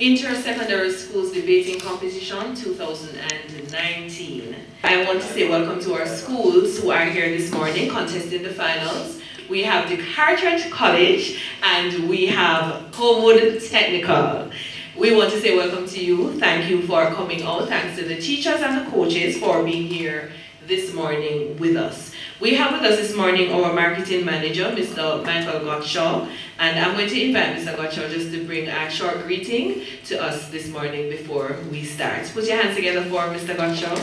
Inter-Secondary Schools Debating Competition 2019. I want to say welcome to our schools who are here this morning contesting the finals. We have Decarteret College and we have Holmwood Technical. We want to say welcome to you. Thank you for coming out. Thanks to the teachers and the coaches for being here this morning with us. We have with us this morning our marketing manager, Mr. Michael Gottshaw, and I'm going to invite Mr. Gottshaw just to bring a short greeting to us this morning before we start. Put your hands together for Mr. Gottshaw.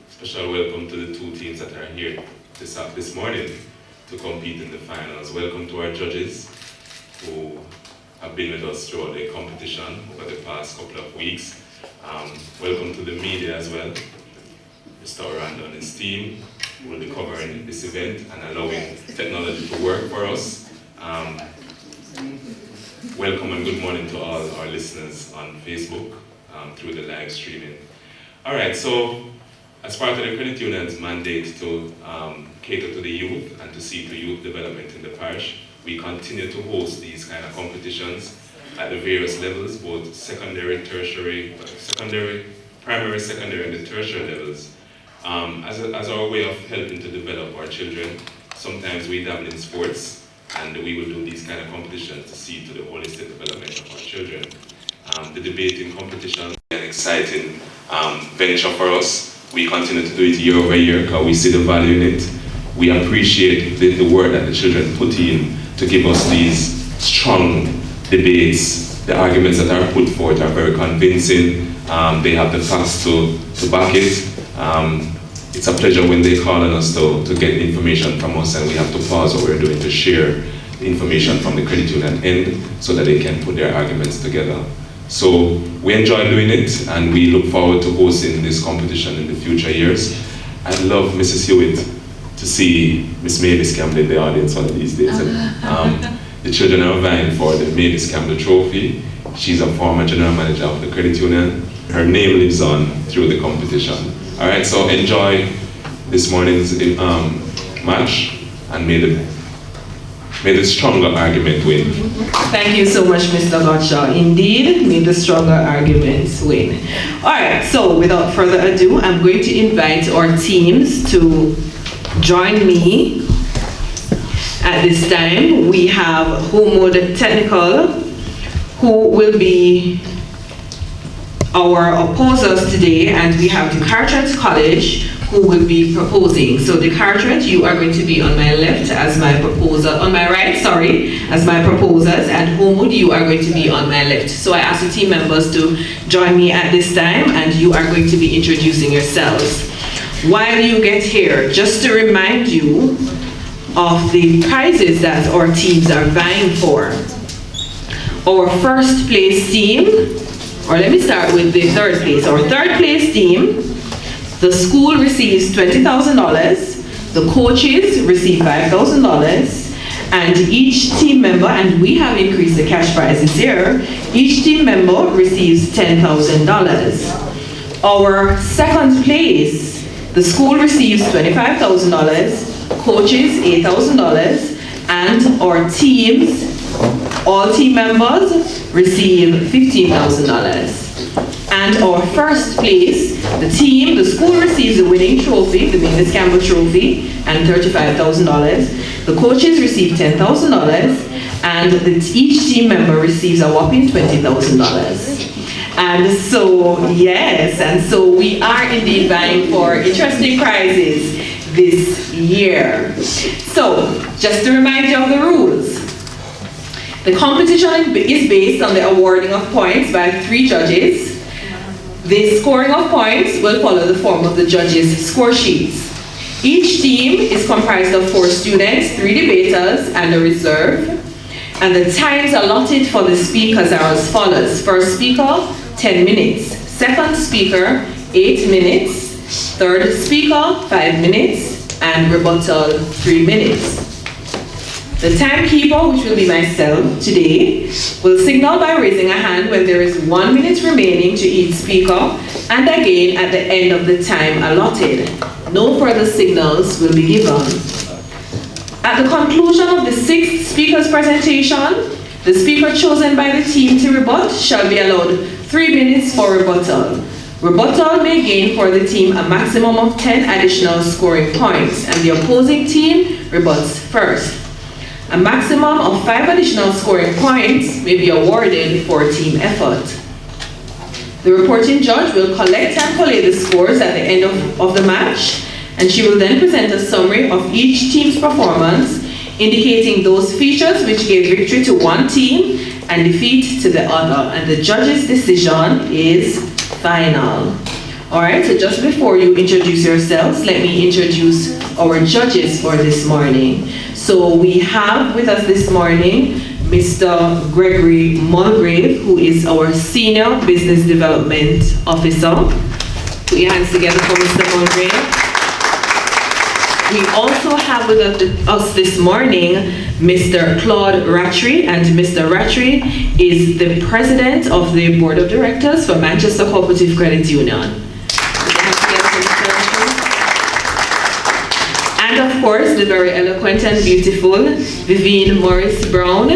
Special welcome to the two teams that are here this morning to compete in the finals. Welcome to our judges who have been with us throughout the competition over the past couple of weeks. Welcome to the media as well. Mr. Orlando and his team will be covering this event and allowing technology to work for us. Welcome and good morning to all our listeners on Facebook through the live streaming. Alright, so as part of the credit union's mandate to cater to the youth and to see to youth development in the parish, we continue to host these kind of competitions at the various levels, both secondary, tertiary, primary, secondary, and the tertiary levels, as our way of helping to develop our children. Sometimes we dabble in sports, and we will do these kind of competitions to see to the holistic development of our children. The debating competition is an exciting venture for us. We continue to do it year over year because we see the value in it. We appreciate the work that the children put in to give us these strong debates. The arguments that are put forth are very convincing. They have the facts to back it. It's a pleasure when they call on us to get information from us, and we have to pause what we're doing to share the information from the credit union end so that they can put their arguments together. So we enjoy doing it, and we look forward to hosting this competition in the future years. I'd love Mrs. Hewitt to see Miss Mavis Campbell in the audience one of these days. The children are vying for the Mavis Campbell Trophy. She's a former general manager of the credit union. Her name lives on through the competition. All right, so enjoy this morning's match, and may the stronger argument win. Thank you so much, Mr. Gottshaw. Indeed, may the stronger arguments win. All right, so without further ado, I'm going to invite our teams to join me. At this time, we have Holmwood Technical, who will be our opposers today, and we have Decarteret College, who will be proposing. So Decarteret, you are going to be on my left as my proposer, on my right, sorry, as my proposers, and Holmwood, you are going to be on my left. So I ask the team members to join me at this time, and you are going to be introducing yourselves. While you get here, just to remind you of the prizes that our teams are vying for. Our first place team, or let me start with the third place. Our third place team, the school receives $20,000, the coaches receive $5,000, and each team member, and we have increased the cash prizes here, each team member receives $10,000. Our second place, the school receives $25,000, coaches $8,000, and our teams, all team members, receive $15,000. And our first place, the team, the school receives the winning trophy, the Mavis Campbell Trophy, and $35,000. The coaches receive $10,000, and each team member receives a whopping $20,000. And so, yes, and so we are indeed vying for interesting prizes this year. So, just to remind you of the rules. The competition is based on the awarding of points by 3 judges. The scoring of points will follow the form of the judges' score sheets. Each team is comprised of 4 students, 3 debaters, and a reserve. And the times allotted for the speakers are as follows. First speaker, 10 minutes. Second speaker, 8 minutes. Third speaker, 5 minutes. And rebuttal, 3 minutes. The timekeeper, which will be myself today, will signal by raising a hand when there is 1 minute remaining to each speaker, and again at the end of the time allotted. No further signals will be given. At the conclusion of the 6th speaker's presentation, the speaker chosen by the team to rebut shall be allowed 3 minutes for rebuttal. Rebuttal may gain for the team a maximum of 10 additional scoring points, and the opposing team rebuts first. A maximum of 5 additional scoring points may be awarded for team effort. The reporting judge will collect and collate the scores at the end of the match, and she will then present a summary of each team's performance, indicating those features which gave victory to one team and defeat to the other, and the judge's decision is final. Alright, so just before you introduce yourselves, let me introduce our judges for this morning. So we have with us this morning Mr. Gregory Mulgrave, who is our Senior Business Development Officer. Put your hands together for Mr. Mulgrave. We also have with us this morning Mr. Claude Rattray, and Mr. Rattray is the President of the Board of Directors for Manchester Cooperative Credit Union. And of course, the very eloquent and beautiful Vivienne Morris Brown,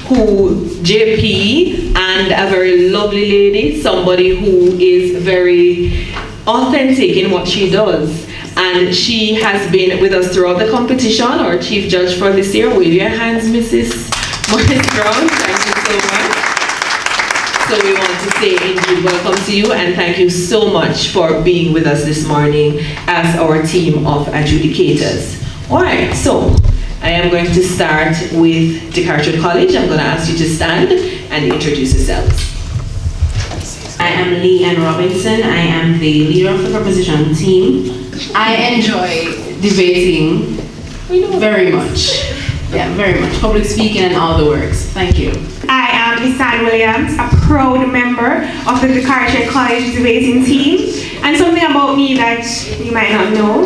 who JP, and a very lovely lady, somebody who is very authentic in what she does. And she has been with us throughout the competition, our chief judge for this year. Wave your hands, Mrs. Morris Brown. Thank you so much. So we want to say indeed welcome to you, and thank you so much for being with us this morning as our team of adjudicators. All right, so I am going to start with Decarteret College. I'm going to ask you to stand and introduce yourselves. I am Lee Ann Robinson. I am the leader of the proposition team. I enjoy debating very much. Yeah, very much. Public speaking and all the works. Thank you. I am Isan Williams, a proud member of the Decarteret College debating team. And something about me that you might not know,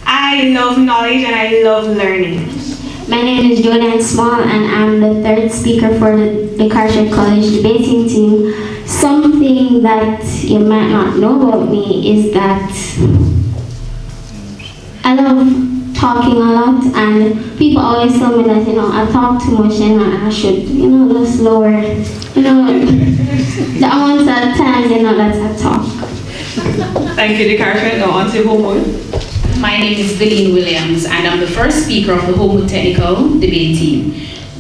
I love knowledge and I love learning. My name is Jordan Small, and I'm the 3rd speaker for the Decarteret College debating team. Something that you might not know about me is that I love talking a lot, and people always tell me that, I talk too much and I should, just lower, the amount of times, that I talk. Thank you, Decarteret. Now on to Holmwood. My name is Vivienne Williams, and I'm the 1st speaker of the Holmwood Technical Debate Team.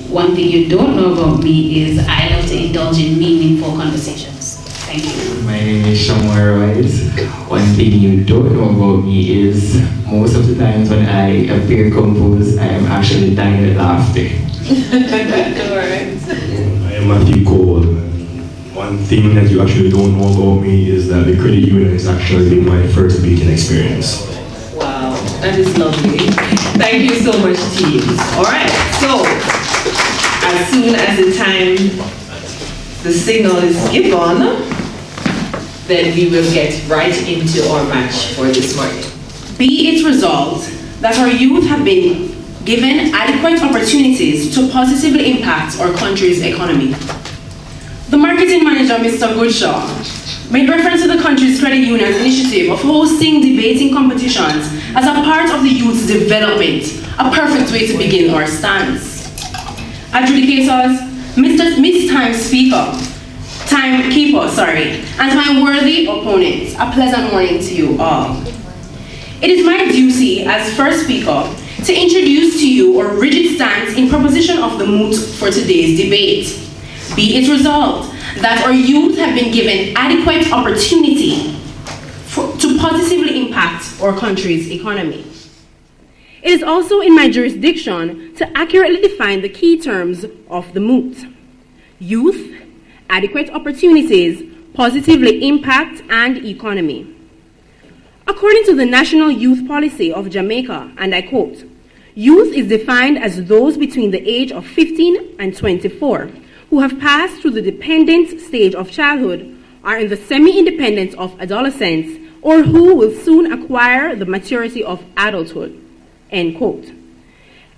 One thing you don't know about me is I love to indulge in meaningful conversations. Thank you. My name is Shamwar Wise. One thing you don't know about me is most of the times when I appear composed, I am actually dying at laughter. I am Matthew Cole. One thing that you actually don't know about me is that the credit union has actually been my first speaking experience. Wow, that is lovely. Thank you so much, teams. All right, so as soon as the signal is given, then we will get right into our match for this morning. Be it resolved that our youth have been given adequate opportunities to positively impact our country's economy. The marketing manager, Mr. Goodshaw, made reference to the country's credit union's initiative of hosting debating competitions as a part of the youth's development, a perfect way to begin our stance. Adjudicators, Miss Timekeeper, and my worthy opponents, a pleasant morning to you all. It is my duty as first speaker to introduce to you our rigid stance in proposition of the moot for today's debate. Be it resolved that our youth have been given adequate opportunity to positively impact our country's economy. It is also in my jurisdiction to accurately define the key terms of the moot. Youth, adequate opportunities, positively impact, and economy. According to the National Youth Policy of Jamaica, and I quote, youth is defined as those between the age of 15 and 24 who have passed through the dependent stage of childhood, are in the semi-independence of adolescence, or who will soon acquire the maturity of adulthood, end quote.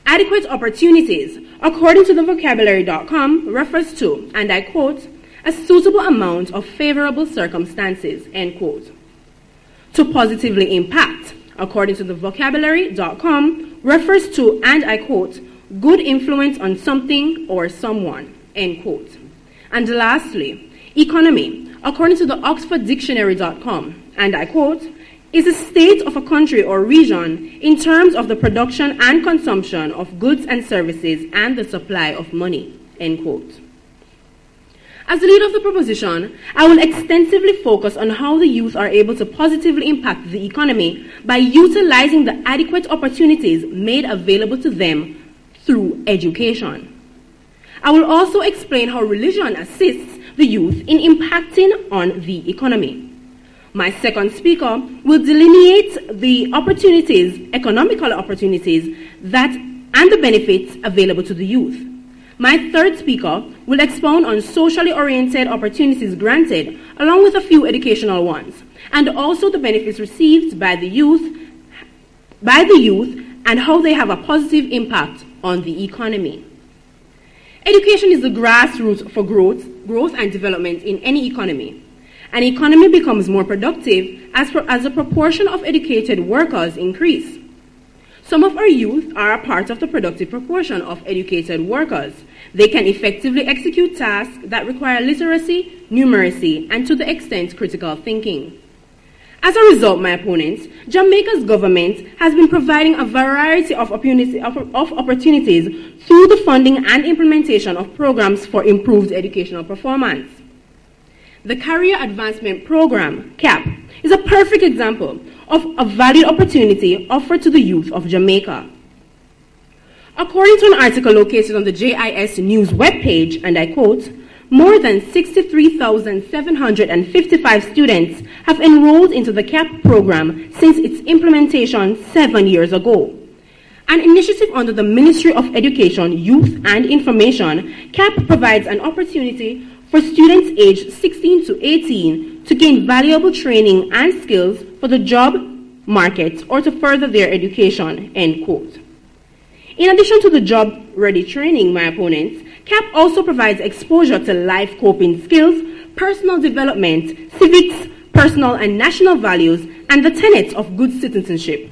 Adequate opportunities, according to the vocabulary.com, refers to, and I quote, a suitable amount of favorable circumstances, end quote. To positively impact, according to the vocabulary.com, refers to, and I quote, good influence on something or someone, end quote. And lastly, economy, according to the oxforddictionary.com, and I quote, is a state of a country or region in terms of the production and consumption of goods and services and the supply of money, end quote. As the leader of the proposition, I will extensively focus on how the youth are able to positively impact the economy by utilizing the adequate opportunities made available to them through education. I will also explain how religion assists the youth in impacting on the economy. My second speaker will delineate the opportunities, economical opportunities, and the benefits available to the youth. My third speaker will expound on socially oriented opportunities granted, along with a few educational ones, and also the benefits received by the youth and how they have a positive impact on the economy. Education is the grassroots for growth and development in any economy. An economy becomes more productive as a proportion of educated workers increase. Some of our youth are a part of the productive proportion of educated workers. They can effectively execute tasks that require literacy, numeracy, and to the extent critical thinking. As a result, my opponents, Jamaica's government has been providing a variety of opportunities through the funding and implementation of programs for improved educational performance. The Career Advancement Program, CAP, is a perfect example of a valued opportunity offered to the youth of Jamaica. According to an article located on the JIS News webpage, and I quote, more than 63,755 students have enrolled into the CAP program since its implementation 7 years ago. An initiative under the Ministry of Education, Youth and Information, CAP provides an opportunity for students aged 16 to 18 to gain valuable training and skills for the job market or to further their education, end quote. In addition to the job-ready training, my opponents, CAP also provides exposure to life coping skills, personal development, civics, personal and national values, and the tenets of good citizenship.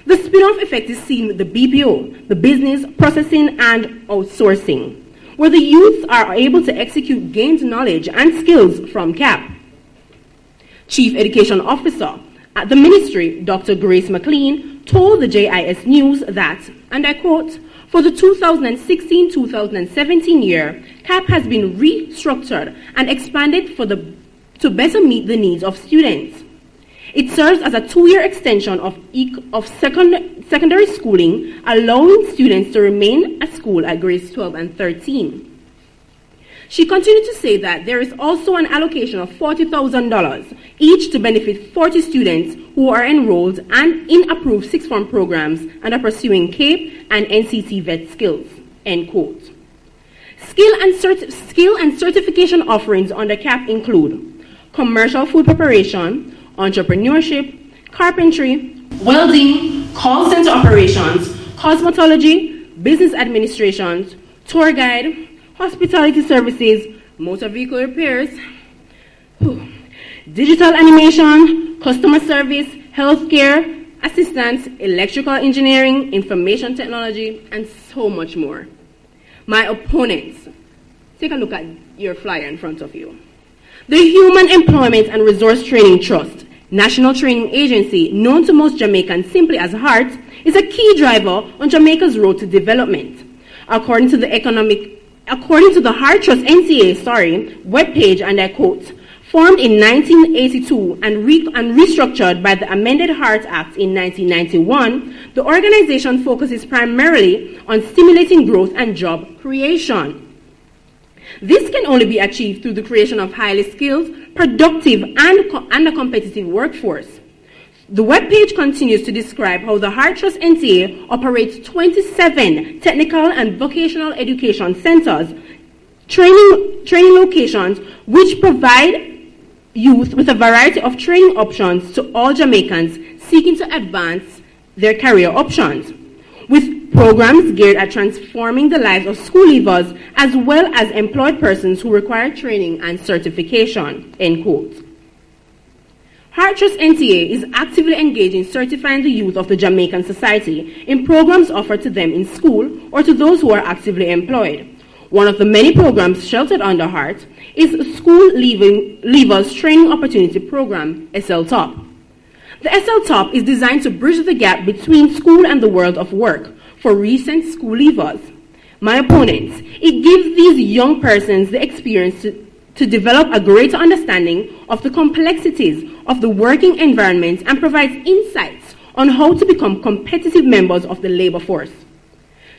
The spin-off effect is seen with the BPO, the business, processing, and outsourcing, where the youth are able to execute gained knowledge and skills from CAP. Chief Education Officer at the Ministry, Dr. Grace McLean, told the JIS News that, and I quote, for the 2016-2017 year, CAP has been restructured and expanded to better meet the needs of students. It serves as a 2-year extension of secondary schooling, allowing students to remain at school at grades 12 and 13. She continued to say that there is also an allocation of $40,000 each to benefit 40 students who are enrolled and in approved 6th form programs and are pursuing CAPE and NCT vet skills, end quote. Skill and certification offerings under CAP include commercial food preparation, entrepreneurship, carpentry, welding, call center operations, cosmetology, business administration, tour guide, hospitality services, motor vehicle repairs, digital animation, customer service, healthcare, assistance, electrical engineering, information technology, and so much more. My opponents, take a look at your flyer in front of you. The Human Employment and Resource Training Trust, national training agency known to most Jamaicans simply as HEART, is a key driver on Jamaica's road to development. According to the HEART Trust NCA webpage, and I quote, formed in 1982 and restructured by the amended HEART Act in 1991, the organization focuses primarily on stimulating growth and job creation. This can only be achieved through the creation of highly skilled, productive, and a competitive workforce. The webpage continues to describe how the HEART Trust NCA operates 27 technical and vocational education centers, training locations, which provide youth with a variety of training options to all Jamaicans seeking to advance their career options, with programs geared at transforming the lives of school leavers as well as employed persons who require training and certification, end quote. Heart Trust NTA is actively engaged in certifying the youth of the Jamaican society in programs offered to them in school or to those who are actively employed. One of the many programs sheltered under Heart is School Leavers Training Opportunity Program, SL-TOP. The SL-TOP is designed to bridge the gap between school and the world of work for recent school leavers. My opponents, it gives these young persons the experience to develop a greater understanding of the complexities of the working environment and provides insights on how to become competitive members of the labor force.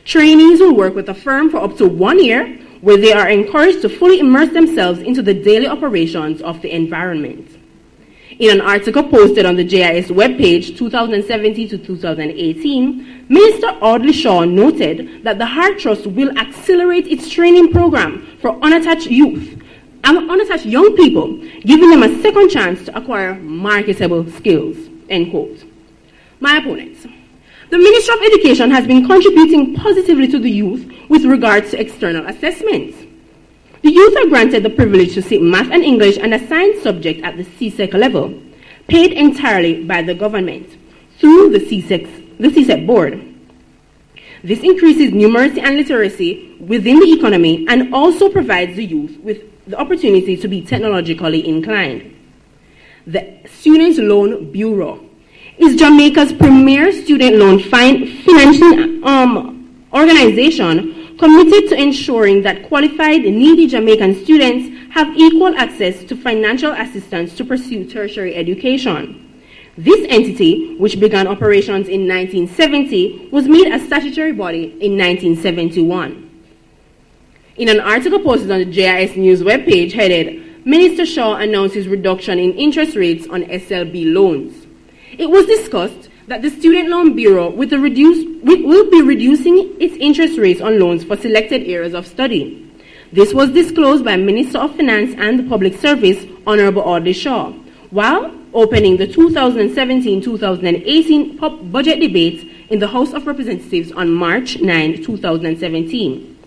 Trainees will work with a firm for up to 1 year, where they are encouraged to fully immerse themselves into the daily operations of the environment. In an article posted on the JIS webpage 2017 to 2018, Minister Audley Shaw noted that the Heart Trust will accelerate its training program for unattached youth and unattached young people, giving them a second chance to acquire marketable skills, end quote. My opponents. The Ministry of Education has been contributing positively to the youth with regards to external assessments. The youth are granted the privilege to sit math and English and a science subject at the CSEC level, paid entirely by the government through the CSEC board. This increases numeracy and literacy within the economy and also provides the youth with the opportunity to be technologically inclined. The Student Loan Bureau is Jamaica's premier student loan financing organization committed to ensuring that qualified, needy Jamaican students have equal access to financial assistance to pursue tertiary education. This entity, which began operations in 1970, was made a statutory body in 1971. In an article posted on the JIS News webpage headed, Minister Shaw announces reduction in interest rates on SLB loans. It was discussed that the Student Loan Bureau will be reducing its interest rates on loans for selected areas of study. This was disclosed by Minister of Finance and the Public Service, Honorable Audley Shaw, while opening the 2017-2018 budget debate in the House of Representatives on March 9, 2017.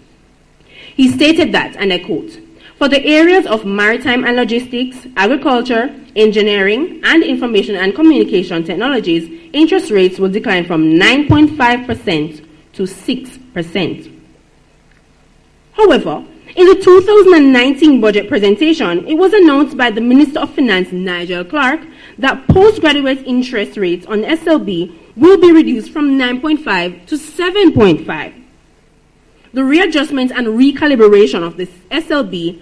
He stated that, and I quote, "For the areas of maritime and logistics, agriculture, engineering, and information and communication technologies, interest rates will decline from 9.5% to 6%. However, in the 2019 budget presentation, it was announced by the Minister of Finance, Nigel Clark, that postgraduate interest rates on SLB will be reduced from 9.5 to 7.5. The readjustment and recalibration of this SLB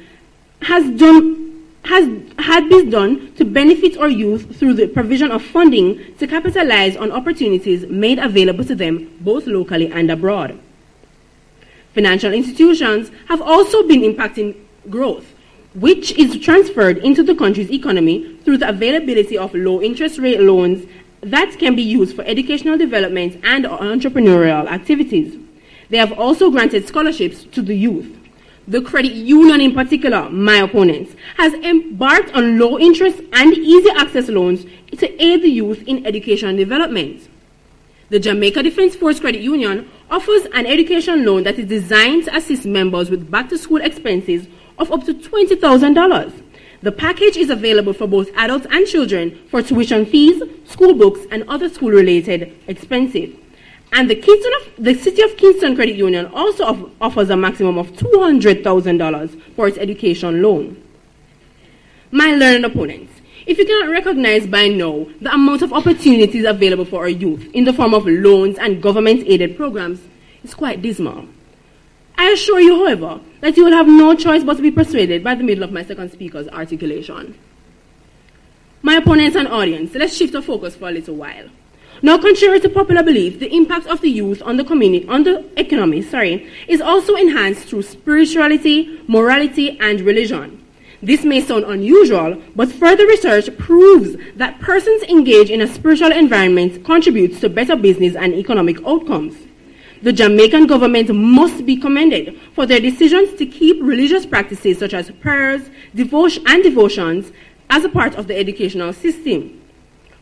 had been done to benefit our youth through the provision of funding to capitalize on opportunities made available to them both locally and abroad. Financial institutions have also been impacting growth, which is transferred into the country's economy through the availability of low interest rate loans that can be used for educational development and entrepreneurial activities. They have also granted scholarships to the youth. The credit union in particular, my opponents, has embarked on low interest and easy access loans to aid the youth in education development. The Jamaica Defence Force Credit Union offers an education loan that is designed to assist members with back-to-school expenses of up to $20,000. The package is available for both adults and children for tuition fees, school books, and other school-related expenses. And the City of Kingston Credit Union also offers a maximum of $200,000 for its education loan. My learned opponents, if you cannot recognize by now the amount of opportunities available for our youth in the form of loans and government-aided programs, it's quite dismal. I assure you, however, that you will have no choice but to be persuaded by the middle of my second speaker's articulation. My opponents and audience, let's shift our focus for a little while. Now, contrary to popular belief, the impact of the youth on the economy, is also enhanced through spirituality, morality, and religion. This may sound unusual, but further research proves that persons engaged in a spiritual environment contributes to better business and economic outcomes. The Jamaican government must be commended for their decisions to keep religious practices such as prayers, devotions as a part of the educational system.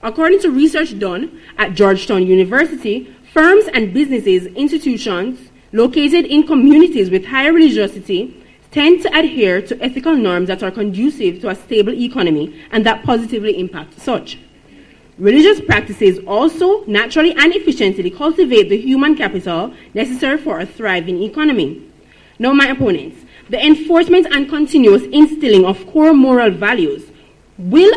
According to research done at Georgetown University, firms and businesses, institutions located in communities with higher religiosity tend to adhere to ethical norms that are conducive to a stable economy and that positively impact such. Religious practices also naturally and efficiently cultivate the human capital necessary for a thriving economy. Now, my opponents, the enforcement and continuous instilling of core moral values will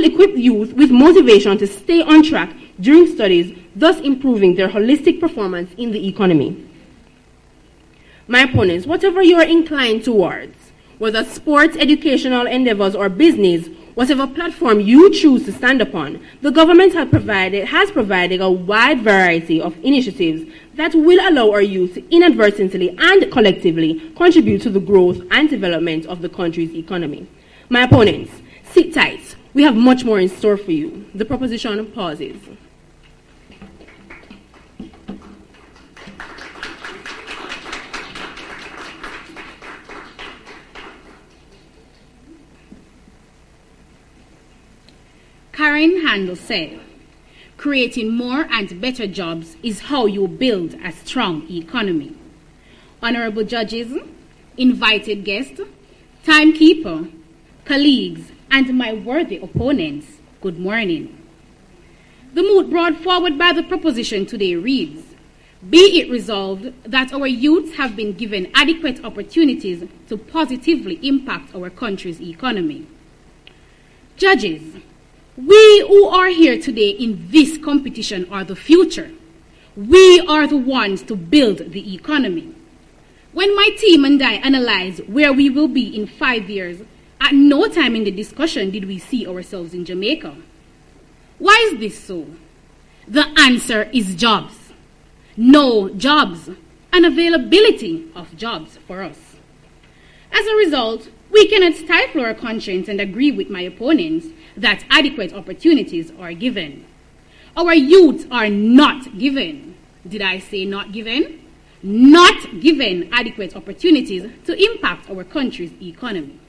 equip youth with motivation to stay on track during studies, thus improving their holistic performance in the economy. My opponents, whatever you are inclined towards, whether sports, educational endeavors, or business, whatever platform you choose to stand upon, the government has provided a wide variety of initiatives that will allow our youth to inadvertently and collectively contribute to the growth and development of the country's economy. My opponents, sit tight. We have much more in store for you. The proposition pauses. Karen Handel said, creating more and better jobs is how you build a strong economy. Honorable judges, invited guests, timekeeper, colleagues, and my worthy opponents, good morning. The moot brought forward by the proposition today reads, be it resolved that our youths have been given adequate opportunities to positively impact our country's economy. Judges, we who are here today in this competition are the future. We are the ones to build the economy. When my team and I analyze where we will be in 5 years, at no time in the discussion did we see ourselves in Jamaica. Why is this so? The answer is jobs. No jobs, and availability of jobs for us. As a result, we cannot stifle our conscience and agree with my opponents that adequate opportunities are given. Our youth are not given. Did I say not given? Not given adequate opportunities to impact our country's economy.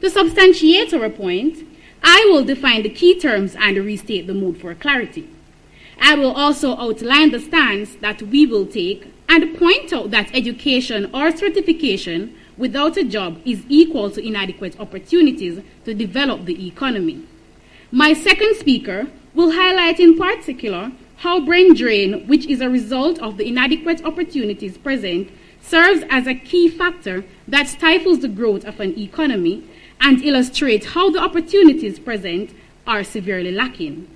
To substantiate our point, I will define the key terms and restate the mood for clarity. I will also outline the stance that we will take and point out that education or certification without a job is equal to inadequate opportunities to develop the economy. My second speaker will highlight in particular how brain drain, which is a result of the inadequate opportunities present, serves as a key factor that stifles the growth of an economy and illustrate how the opportunities present are severely lacking.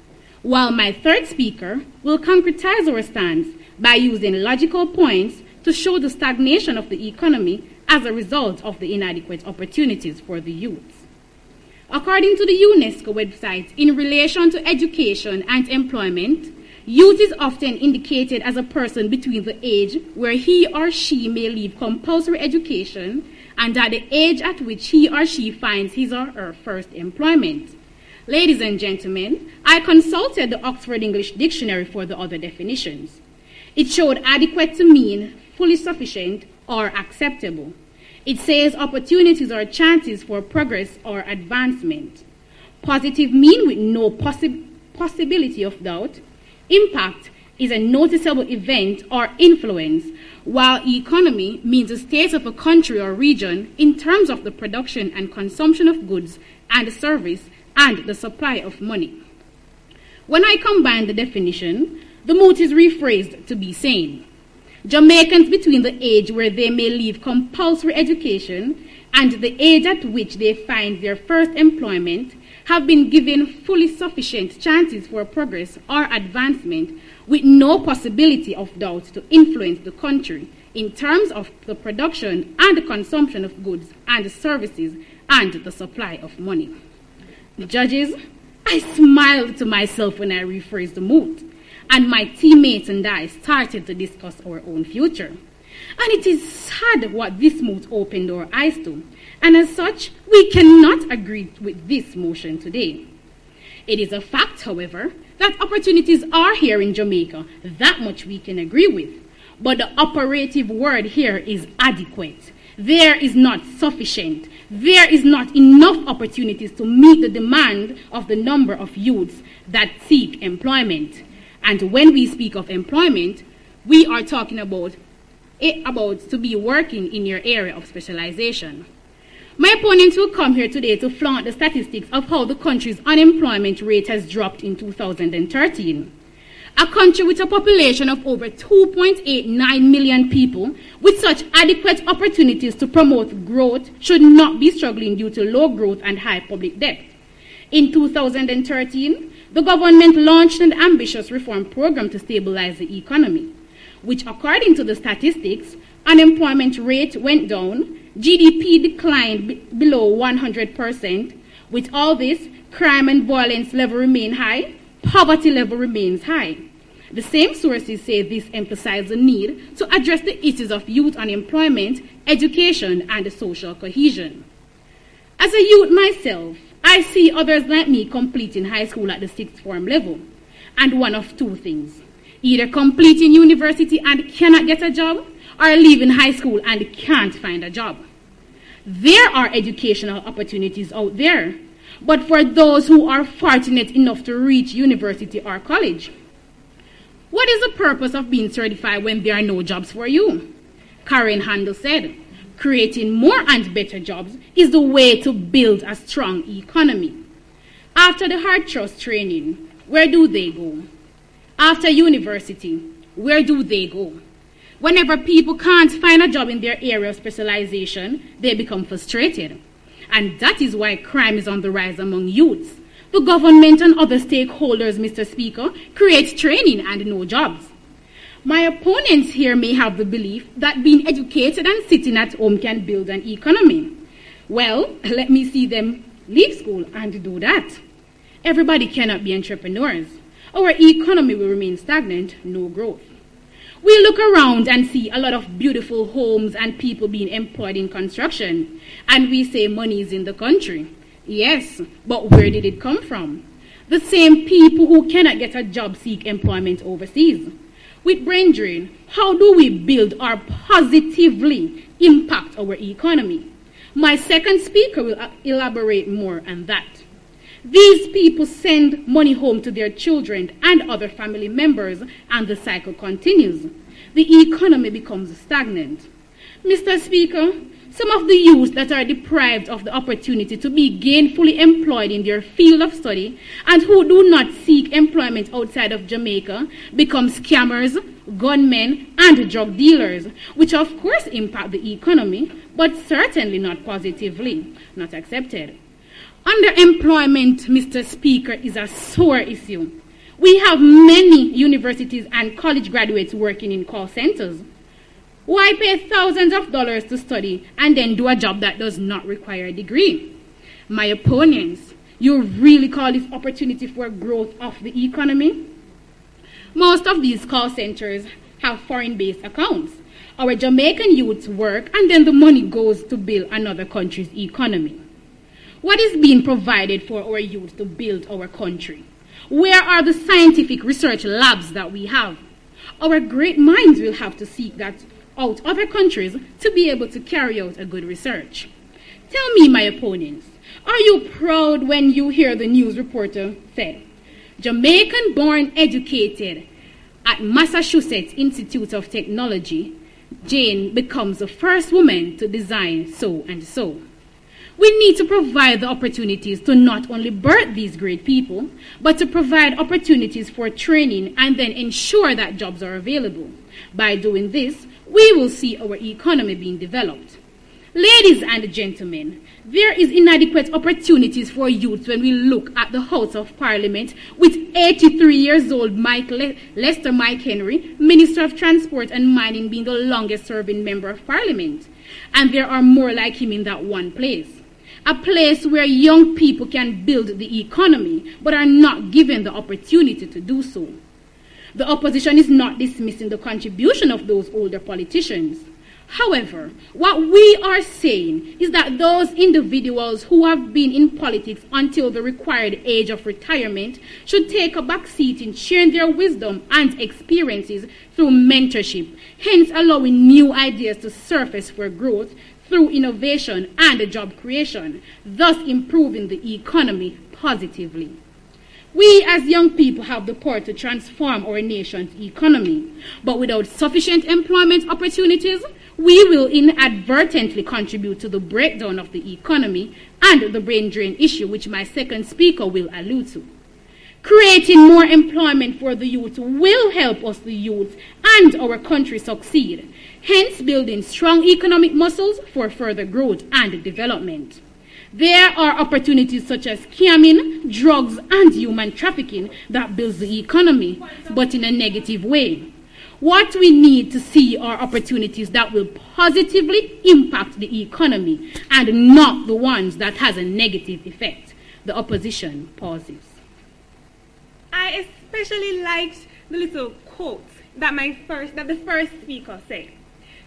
While my third speaker will concretize our stance by using logical points to show the stagnation of the economy as a result of the inadequate opportunities for the youth. According to the UNESCO website, in relation to education and employment, youth is often indicated as a person between the age where he or she may leave compulsory education and at the age at which he or she finds his or her first employment. Ladies and gentlemen, I consulted the Oxford English Dictionary for the other definitions. It showed adequate to mean fully sufficient or acceptable. It says opportunities or chances for progress or advancement. Positive mean with no possibility of doubt. Impact is a noticeable event or influence, while economy means the state of a country or region in terms of the production and consumption of goods and service and the supply of money. When I combine the definition, the moot is rephrased to be saying, Jamaicans between the age where they may leave compulsory education and the age at which they find their first employment have been given fully sufficient chances for progress or advancement with no possibility of doubt to influence the country in terms of the production and the consumption of goods and services and the supply of money. Judges, I smiled to myself when I rephrased the moot, and my teammates and I started to discuss our own future. And it is sad what this moot opened our eyes to, and as such, we cannot agree with this motion today. It is a fact, however, that opportunities are here in Jamaica, that much we can agree with. But the operative word here is adequate. There is not sufficient. There is not enough opportunities to meet the demand of the number of youths that seek employment. And when we speak of employment, we are talking about about to be working in your area of specialization. My opponents will come here today to flaunt the statistics of how the country's unemployment rate has dropped in 2013. A country with a population of over 2.89 million people with such adequate opportunities to promote growth should not be struggling due to low growth and high public debt. In 2013, the government launched an ambitious reform program to stabilize the economy, which, according to the statistics, unemployment rate went down, GDP declined below 100%. With all this, crime and violence level remain high, poverty level remains high. The same sources say this emphasizes the need to address the issues of youth unemployment, education, and social cohesion. As a youth myself, I see others like me completing high school at the sixth form level, and one of two things: either completing university and cannot get a job, or leaving high school and can't find a job. There are educational opportunities out there, but for those who are fortunate enough to reach university or college. What is the purpose of being certified when there are no jobs for you? Karen Handel said, creating more and better jobs is the way to build a strong economy. After the hard trust training, where do they go? After university, where do they go? Whenever people can't find a job in their area of specialization, they become frustrated. And that is why crime is on the rise among youths. The government and other stakeholders, Mr. Speaker, create training and no jobs. My opponents here may have the belief that being educated and sitting at home can build an economy. Well, let me see them leave school and do that. Everybody cannot be entrepreneurs. Our economy will remain stagnant, no growth. We look around and see a lot of beautiful homes and people being employed in construction, and we say money is in the country. Yes, but where did it come from? The same people who cannot get a job seek employment overseas. With brain drain, how do we build or positively impact our economy? My second speaker will elaborate more on that. These people send money home to their children and other family members, and the cycle continues. The economy becomes stagnant. Mr. Speaker, some of the youth that are deprived of the opportunity to be gainfully employed in their field of study and who do not seek employment outside of Jamaica become scammers, gunmen, and drug dealers, which of course impact the economy, but certainly not positively. Not accepted. Underemployment, Mr. Speaker, is a sore issue. We have many universities and college graduates working in call centers. Why pay thousands of dollars to study and then do a job that does not require a degree? My opponents, you really call this opportunity for growth of the economy? Most of these call centers have foreign-based accounts. Our Jamaican youths work and then the money goes to build another country's economy. What is being provided for our youth to build our country? Where are the scientific research labs that we have? Our great minds will have to seek that out other countries to be able to carry out a good research. Tell me, my opponents, are you proud when you hear the news reporter say, Jamaican-born educated at Massachusetts Institute of Technology, Jane becomes the first woman to design so and so? We need to provide the opportunities to not only birth these great people, but to provide opportunities for training and then ensure that jobs are available. By doing this, we will see our economy being developed. Ladies and gentlemen, there is inadequate opportunities for youth when we look at the House of Parliament with 83 years old Lester Mike Henry, Minister of Transport and Mining, being the longest serving member of Parliament. And there are more like him in that one place. A place where young people can build the economy but are not given the opportunity to do so. The opposition is not dismissing the contribution of those older politicians. However, what we are saying is that those individuals who have been in politics until the required age of retirement should take a back seat in sharing their wisdom and experiences through mentorship, hence allowing new ideas to surface for growth through innovation and job creation, thus improving the economy positively. We as young people have the power to transform our nation's economy, but without sufficient employment opportunities, we will inadvertently contribute to the breakdown of the economy and the brain drain issue, which my second speaker will allude to. Creating more employment for the youth will help us, the youth, and our country succeed, hence building strong economic muscles for further growth and development. There are opportunities such as scamming, drugs, and human trafficking that builds the economy, but in a negative way. What we need to see are opportunities that will positively impact the economy and not the ones that has a negative effect. The opposition pauses. I especially liked the little quote that the first speaker said.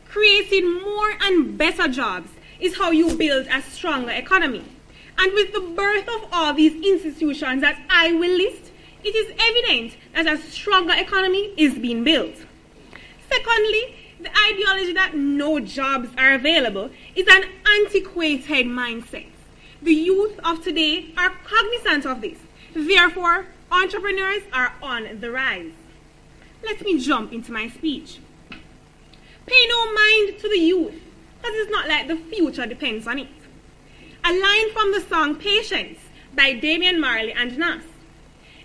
Creating more and better jobs is how you build a stronger economy. And with the birth of all these institutions that I will list, it is evident that a stronger economy is being built. Secondly, the ideology that no jobs are available is an antiquated mindset. The youth of today are cognizant of this. Therefore, entrepreneurs are on the rise. Let me jump into my speech. Pay no mind to the youth, because it's not like the future depends on it. A line from the song Patience by Damian Marley and Nas.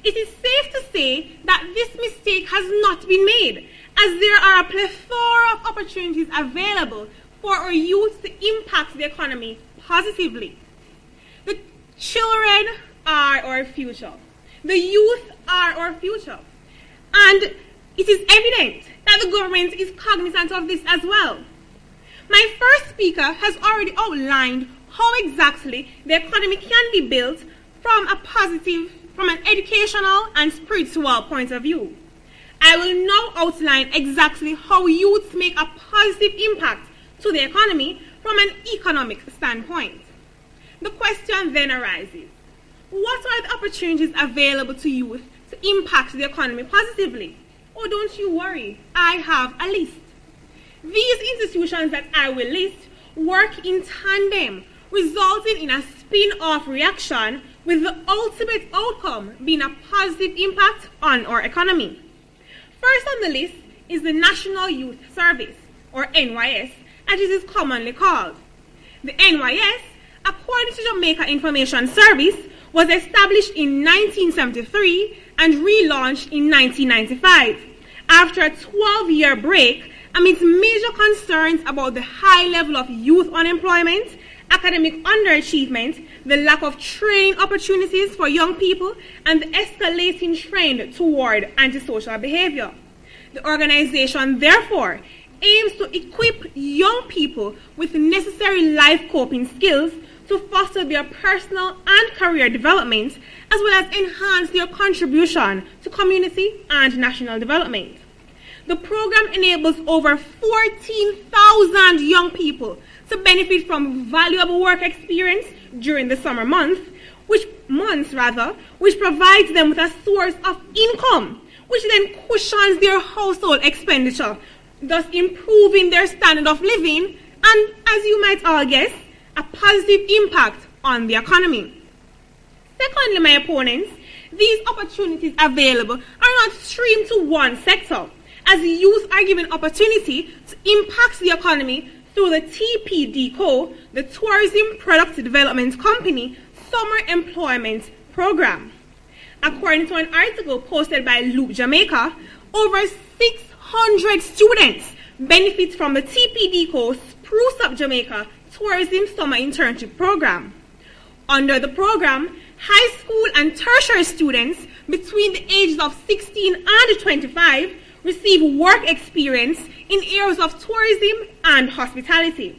It is safe to say that this mistake has not been made, as there are a plethora of opportunities available for our youth to impact the economy positively. The children are our future. The youth are our future. And it is evident that the government is cognizant of this as well. My first speaker has already outlined how exactly the economy can be built from an educational and spiritual point of view. I will now outline exactly how youth make a positive impact to the economy from an economic standpoint. The question then arises, what are the opportunities available to youth to impact the economy positively? Oh, don't you worry, I have a list. These institutions that I will list work in tandem, resulting in a spin-off reaction with the ultimate outcome being a positive impact on our economy. First on the list is the National Youth Service, or NYS, as it is commonly called. The NYS, according to Jamaica Information Service, was established in 1973 and relaunched in 1995 after a 12-year break amidst major concerns about the high level of youth unemployment, academic underachievement, the lack of training opportunities for young people, and the escalating trend toward antisocial behavior. The organization, therefore, aims to equip young people with necessary life coping skills to foster their personal and career development, as well as enhance their contribution to community and national development. The program enables over 14,000 young people to benefit from valuable work experience during the summer months, which provides them with a source of income, which then cushions their household expenditure, thus improving their standard of living and, as you might all guess, a positive impact on the economy. Secondly, my opponents, these opportunities available are not streamed to one sector, as youth are given opportunity to impact the economy through the TPDCO, the Tourism Product Development Company Summer Employment Program. According to an article posted by Loop Jamaica, over 600 students benefit from the TPDCO Spruce Up Jamaica Tourism Summer Internship Program. Under the program, high school and tertiary students between the ages of 16 and 25 receive work experience in areas of tourism and hospitality.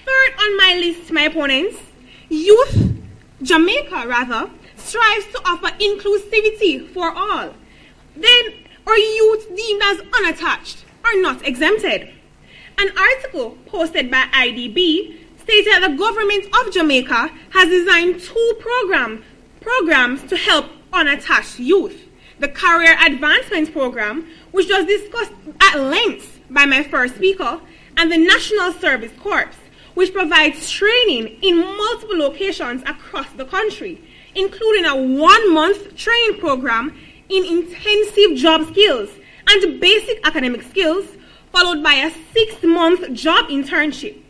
Third on my list, my opponents, Jamaica strives to offer inclusivity for all. Then, are youth deemed as unattached or not exempted? An article posted by IDB stated that the government of Jamaica has designed two programs to help unattached youth. The Career Advancement Program, which was discussed at length by my first speaker, and the National Service Corps, which provides training in multiple locations across the country. including a 1-month training program in intensive job skills and basic academic skills, followed by a 6-month job internship.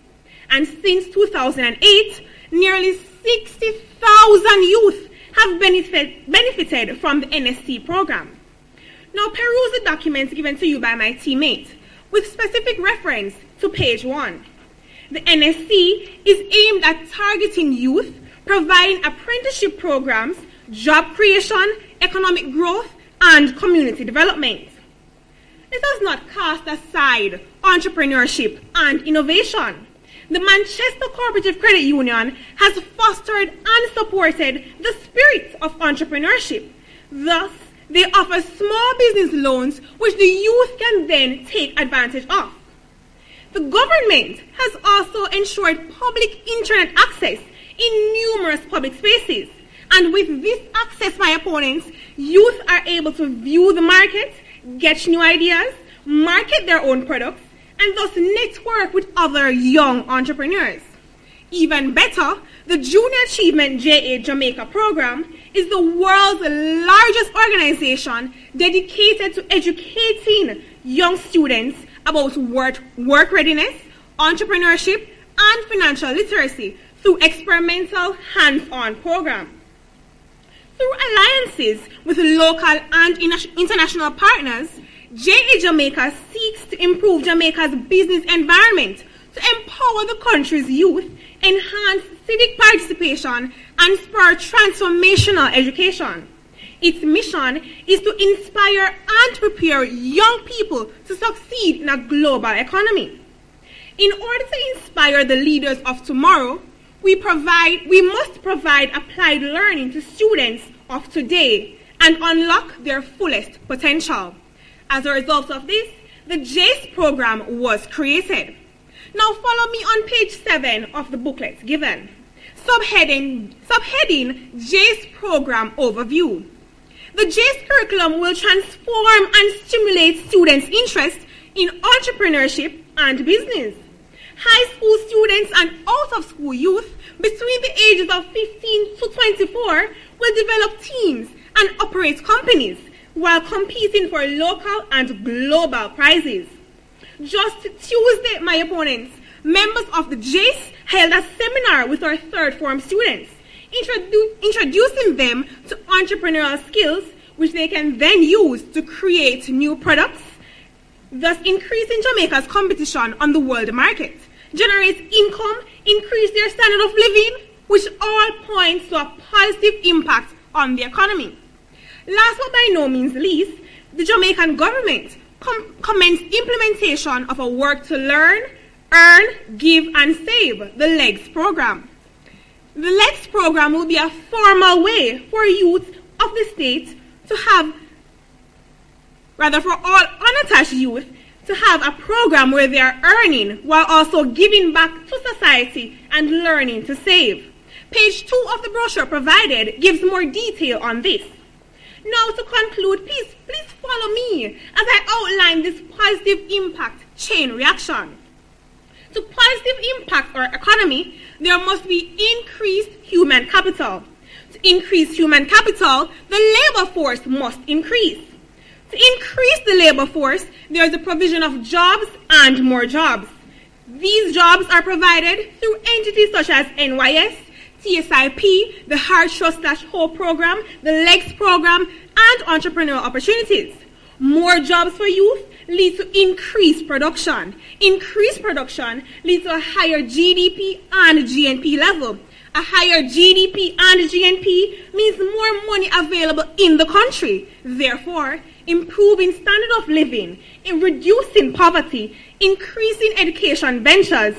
And since 2008, nearly 60,000 youth have benefited from the NSC program. Now peruse the documents given to you by my teammate with specific reference to page 1. The NSC is aimed at targeting youth, providing apprenticeship programs, job creation, economic growth, and community development. Let us not cast aside entrepreneurship and innovation. The Manchester Cooperative Credit Union has fostered and supported the spirit of entrepreneurship. Thus, they offer small business loans which the youth can then take advantage of. The government has also ensured public internet access in numerous public spaces. And with this access, my opponents, youth are able to view the market, get new ideas, market their own products, and thus network with other young entrepreneurs. Even better, the Junior Achievement JA Jamaica program is the world's largest organization dedicated to educating young students about work readiness, entrepreneurship, and financial literacy through experimental hands-on programs. Through alliances with local and international partners, JA Jamaica seeks to improve Jamaica's business environment to empower the country's youth, enhance civic participation, and spur transformational education. Its mission is to inspire and prepare young people to succeed in a global economy. In order to inspire the leaders of tomorrow, we must provide applied learning to students of today and unlock their fullest potential. As a result of this, the JACE program was created. Now follow me on page 7 of the booklet given. Subheading JACE program overview. The JACE curriculum will transform and stimulate students' interest in entrepreneurship and business. High school students and out-of-school youth between the ages of 15 to 24 will develop teams and operate companies while competing for local and global prizes. Just Tuesday, my opponents, members of the JACE held a seminar with our third form students, introducing them to entrepreneurial skills which they can then use to create new products, thus increasing Jamaica's competition on the world market, generate income, increase their standard of living, which all points to a positive impact on the economy. Last but by no means least, the Jamaican government commenced implementation of a work to learn, earn, give, and save, the LEGS program. The LEGS program will be a formal way for youth of the state to have, rather for all unattached youth, to have a program where they are earning while also giving back to society and learning to save. Page 2 of the brochure provided gives more detail on this. Now to conclude, please follow me as I outline this positive impact chain reaction. To positive impact our economy, there must be increased human capital. To increase human capital, the labor force must increase. To increase the labor force, there is the provision of jobs and more jobs. These jobs are provided through entities such as NYS, TSIP, the Hard Trust/Hope program, the LEGS program, and entrepreneurial opportunities. More jobs for youth leads to increased production. Increased production leads to a higher GDP and GNP level. A higher GDP and GNP means more money available in the country. Therefore, improving standard of living, in reducing poverty, increasing education ventures,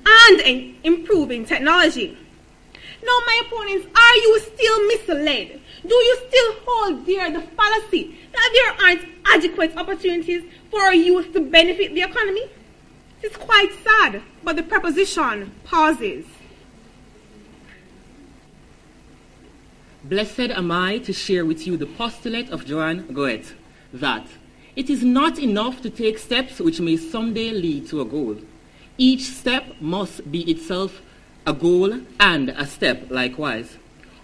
and improving technology. Now, my opponents, are you still misled? Do you still hold dear the fallacy that there aren't adequate opportunities for our youth to benefit the economy? It's quite sad, but the preposition pauses. Blessed am I to share with you the postulate of Joan Goethe, that it is not enough to take steps which may someday lead to a goal. Each step must be itself a goal and a step likewise.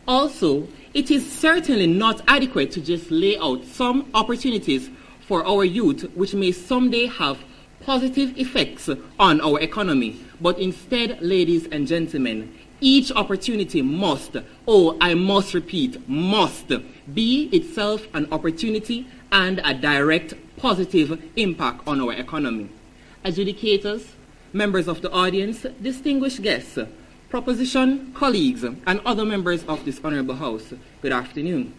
Also, it is certainly not adequate to just lay out some opportunities for our youth which may someday have positive effects on our economy. But instead, ladies and gentlemen, each opportunity must, I must repeat, must be itself an opportunity and a direct positive impact on our economy. Adjudicators, members of the audience, distinguished guests, proposition colleagues, and other members of this honorable house, good afternoon.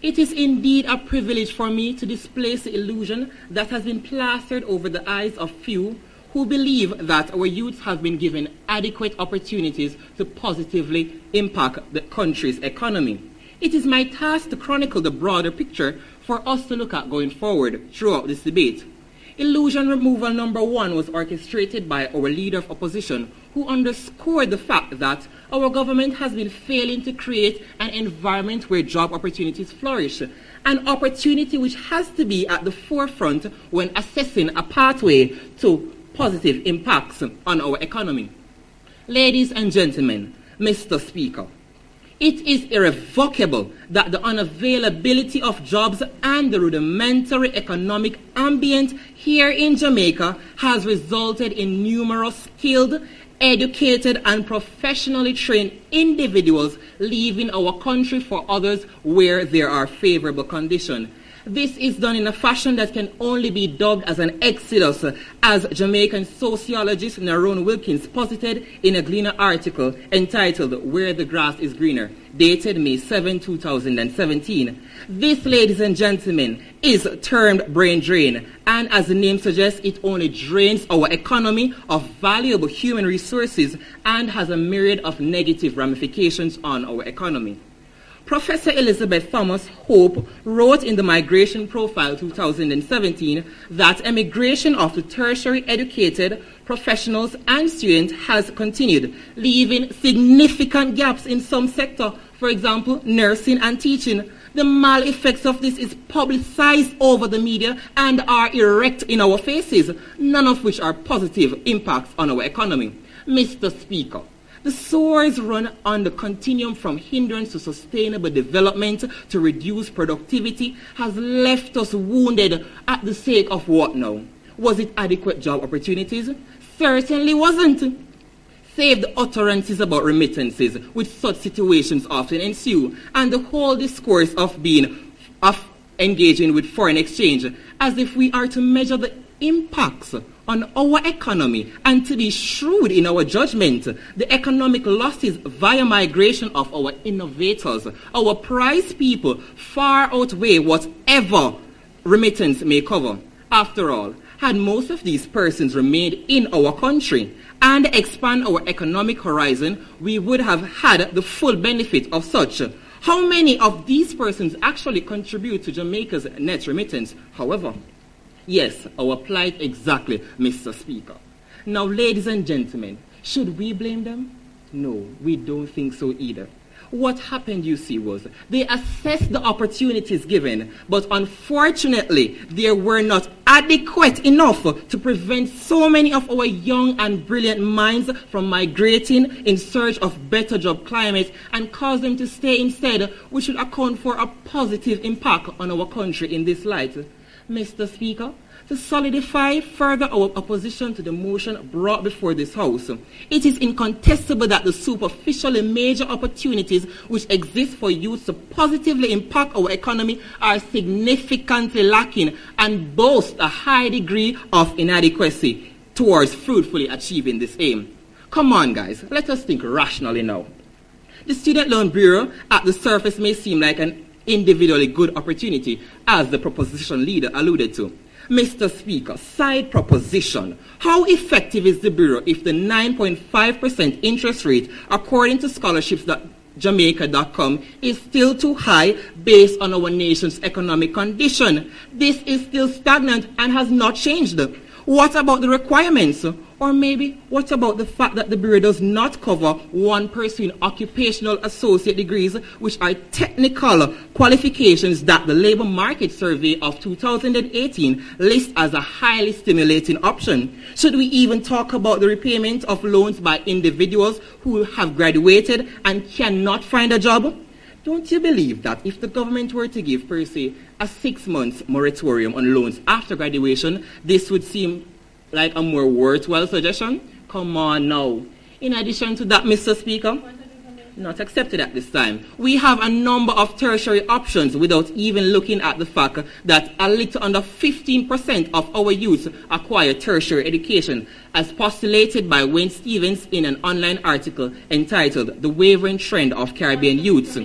It is indeed a privilege for me to displace the illusion that has been plastered over the eyes of few who believe that our youths have been given adequate opportunities to positively impact the country's economy. It is my task to chronicle the broader picture for us to look at going forward throughout this debate. Illusion removal number 1 was orchestrated by our leader of opposition, who underscored the fact that our government has been failing to create an environment where job opportunities flourish, an opportunity which has to be at the forefront when assessing a pathway to positive impacts on our economy. Ladies and gentlemen, Mr. Speaker, it is irrevocable that the unavailability of jobs and the rudimentary economic ambient here in Jamaica has resulted in numerous skilled, educated, and professionally trained individuals leaving our country for others where there are favorable conditions. This is done in a fashion that can only be dubbed as an exodus, as Jamaican sociologist Narone Wilkins posited in a Gleaner article entitled Where the Grass is Greener, dated May 7, 2017. This, ladies and gentlemen, is termed brain drain, and as the name suggests, it only drains our economy of valuable human resources and has a myriad of negative ramifications on our economy. Professor Elizabeth Thomas Hope wrote in the Migration Profile 2017 that emigration of the tertiary educated professionals and students has continued, leaving significant gaps in some sector, for example, nursing and teaching. The mal effects of this is publicized over the media and are erect in our faces, none of which are positive impacts on our economy. Mr. Speaker, the swords run on the continuum from hindrance to sustainable development to reduce productivity has left us wounded at the sake of what now? Was it adequate job opportunities? Certainly wasn't. Save the utterances about remittances, which such situations often ensue, and the whole discourse of engaging with foreign exchange, as if we are to measure the impacts on our economy and to be shrewd in our judgment. The economic losses via migration of our innovators, our prize people, far outweigh whatever remittance may cover. After all, had most of these persons remained in our country and expand our economic horizon, we would have had the full benefit of such. How many of these persons actually contribute to Jamaica's net remittance, however? Yes, our plight exactly, Mr. Speaker. Now, ladies and gentlemen, should we blame them? No, we don't think so either. What happened, you see, was they assessed the opportunities given, but unfortunately, they were not adequate enough to prevent so many of our young and brilliant minds from migrating in search of better job climate and cause them to stay instead, which should account for a positive impact on our country in this light. Mr. Speaker, to solidify further our opposition to the motion brought before this House, it is incontestable that the superficially major opportunities which exist for youth to positively impact our economy are significantly lacking and boast a high degree of inadequacy towards fruitfully achieving this aim. Come on, guys, let us think rationally now. The Student Loan Bureau at the surface may seem like an individually good opportunity, as the proposition leader alluded to. Mr. Speaker, side proposition. How effective is the Bureau if the 9.5% interest rate, according to scholarships.jamaica.com, is still too high based on our nation's economic condition? This is still stagnant and has not changed. What about the requirements? Or maybe, what about the fact that the Bureau does not cover one pursuing occupational associate degrees, which are technical qualifications that the Labour Market Survey of 2018 lists as a highly stimulating option? Should we even talk about the repayment of loans by individuals who have graduated and cannot find a job? Don't you believe that if the government were to give, per se, a 6-month moratorium on loans after graduation, this would seem like a more worthwhile suggestion? Come on now. In addition to that, Mr. Speaker, not accepted at this time. We have a number of tertiary options without even looking at the fact that a little under 15% of our youth acquire tertiary education, as postulated by Wayne Stevens in an online article entitled The Wavering Trend of Caribbean Youths.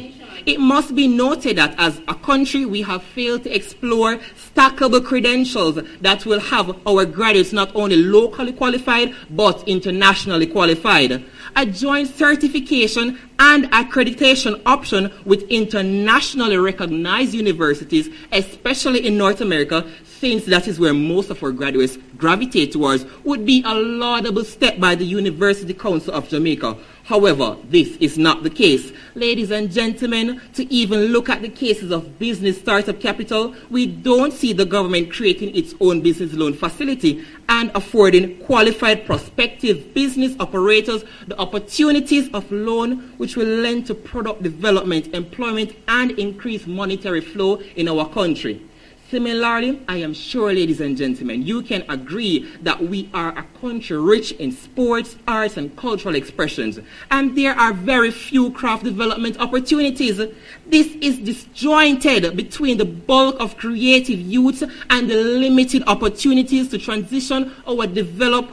It must be noted that as a country, we have failed to explore stackable credentials that will have our graduates not only locally qualified, but internationally qualified. A joint certification and accreditation option with internationally recognized universities, especially in North America, since that is where most of our graduates gravitate towards, would be a laudable step by the University Council of Jamaica. However, this is not the case. Ladies and gentlemen, to even look at the cases of business startup capital, we don't see the government creating its own business loan facility and affording qualified prospective business operators the opportunities of loan which will lend to product development, employment, and increase monetary flow in our country. Similarly, I am sure, ladies and gentlemen, you can agree that we are a country rich in sports, arts, and cultural expressions, and there are very few craft development opportunities. This is disjointed between the bulk of creative youth and the limited opportunities to transition or develop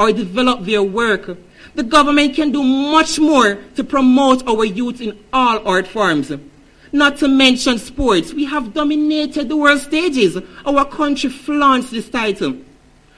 their work. The government can do much more to promote our youth in all art forms. Not to mention sports. We have dominated the world stages. Our country flaunts this title.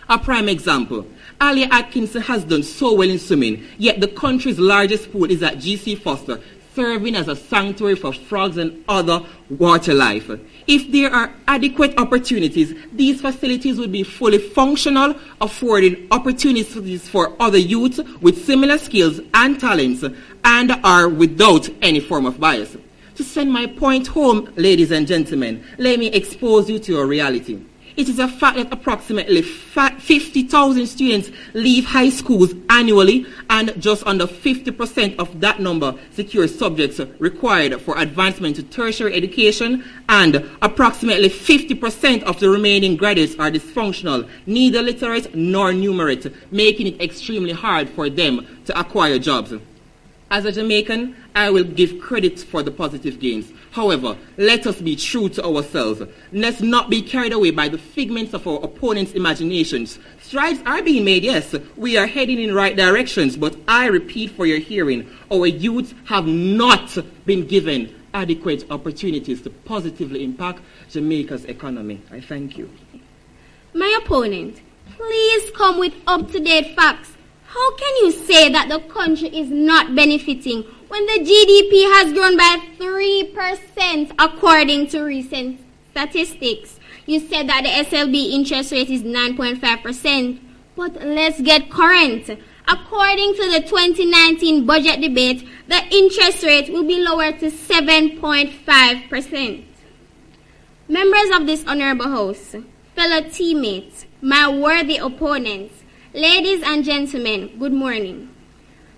A prime example. Alia Atkinson has done so well in swimming, yet the country's largest pool is at G.C. Foster, serving as a sanctuary for frogs and other water life. If there are adequate opportunities, these facilities would be fully functional, affording opportunities for other youth with similar skills and talents, and are without any form of bias. To send my point home, ladies and gentlemen, let me expose you to a reality. It is a fact that approximately 50,000 students leave high schools annually, and just under 50% of that number secure subjects required for advancement to tertiary education, and approximately 50% of the remaining graduates are dysfunctional, neither literate nor numerate, making it extremely hard for them to acquire jobs. As a Jamaican, I will give credit for the positive gains. However, let us be true to ourselves. Let's not be carried away by the figments of our opponents' imaginations. Strides are being made, yes. We are heading in right directions, but I repeat for your hearing, our youth have not been given adequate opportunities to positively impact Jamaica's economy. I thank you. My opponent, please come with up-to-date facts. How can you say that the country is not benefiting when the GDP has grown by 3% according to recent statistics? You said that the SLB interest rate is 9.5%, but let's get current. According to the 2019 budget debate, the interest rate will be lowered to 7.5%. Members of this honorable house, fellow teammates, my worthy opponents, ladies and gentlemen, good morning.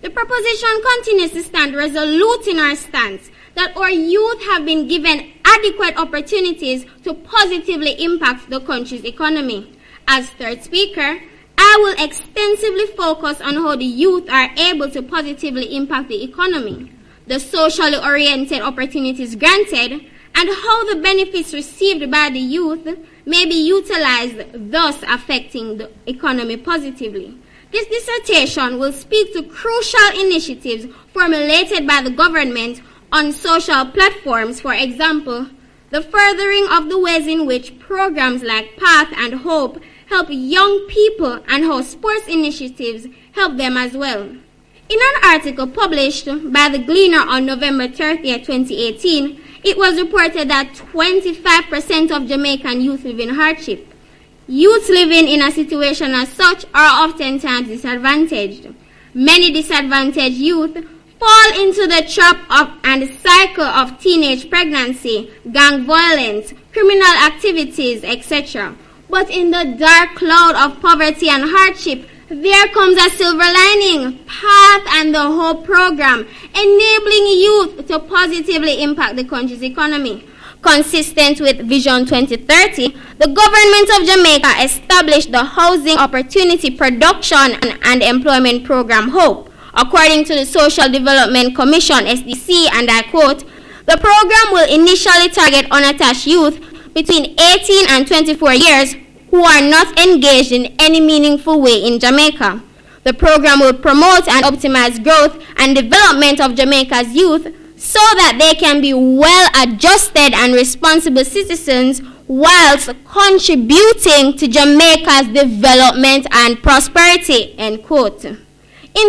The proposition continues to stand resolute in our stance that our youth have been given adequate opportunities to positively impact the country's economy. As third speaker, I will extensively focus on how the youth are able to positively impact the economy, the socially oriented opportunities granted, and how the benefits received by the youth may be utilized, thus affecting the economy positively. This dissertation will speak to crucial initiatives formulated by the government on social platforms, for example, the furthering of the ways in which programs like Path and Hope help young people and how sports initiatives help them as well. In an article published by the Gleaner on November 30, 2018, it was reported that 25% of Jamaican youth live in hardship. Youths living in a situation as such are oftentimes disadvantaged. Many disadvantaged youth fall into the trap of and cycle of teenage pregnancy, gang violence, criminal activities, etc. But in the dark cloud of poverty and hardship, there comes a silver lining, PATH and the HOPE program, enabling youth to positively impact the country's economy. Consistent with Vision 2030, the government of Jamaica established the Housing Opportunity Production and Employment Program HOPE. According to the Social Development Commission, SDC, and I quote, the program will initially target unattached youth between 18 and 24 years who are not engaged in any meaningful way in Jamaica. The program will promote and optimize growth and development of Jamaica's youth so that they can be well-adjusted and responsible citizens whilst contributing to Jamaica's development and prosperity, end quote. In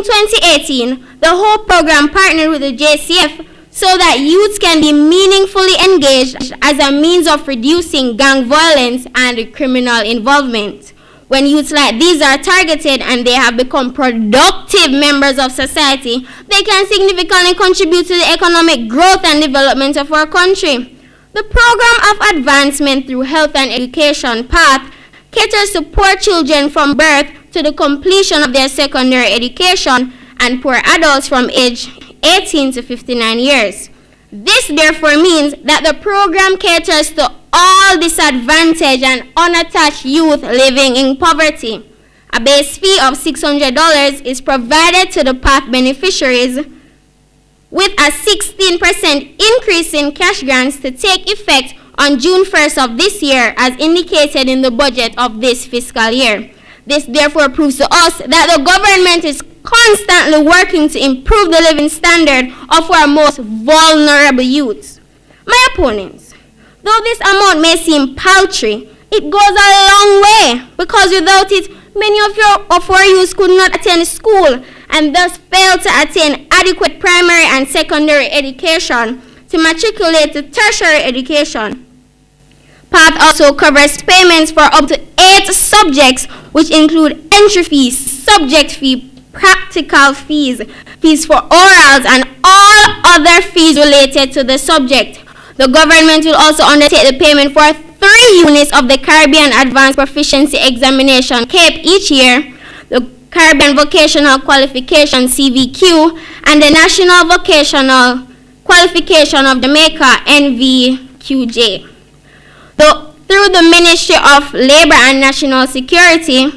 2018, the whole program partnered with the JCF so that youths can be meaningfully engaged as a means of reducing gang violence and criminal involvement. When youths like these are targeted and they have become productive members of society, they can significantly contribute to the economic growth and development of our country. The Program of Advancement through Health and Education, PATH, caters to poor children from birth to the completion of their secondary education and poor adults from age 18 to 59 years. This therefore means that the program caters to all disadvantaged and unattached youth living in poverty. A base fee of $600 is provided to the PATH beneficiaries with a 16% increase in cash grants to take effect on June 1st of this year as indicated in the budget of this fiscal year. This therefore proves to us that the government is constantly working to improve the living standard of our most vulnerable youths. My opponents, though this amount may seem paltry, it goes a long way because without it, many of our youths could not attend school and thus fail to attain adequate primary and secondary education to matriculate to tertiary education. PATH also covers payments for up to 8 subjects, which include entry fees, subject fee, practical fees, fees for orals, and all other fees related to the subject. The government will also undertake the payment for 3 units of the Caribbean Advanced Proficiency Examination, CAPE, each year, the Caribbean Vocational Qualification, CVQ, and the National Vocational Qualification of Jamaica, NVQJ. Through the Ministry of Labor and Social Security,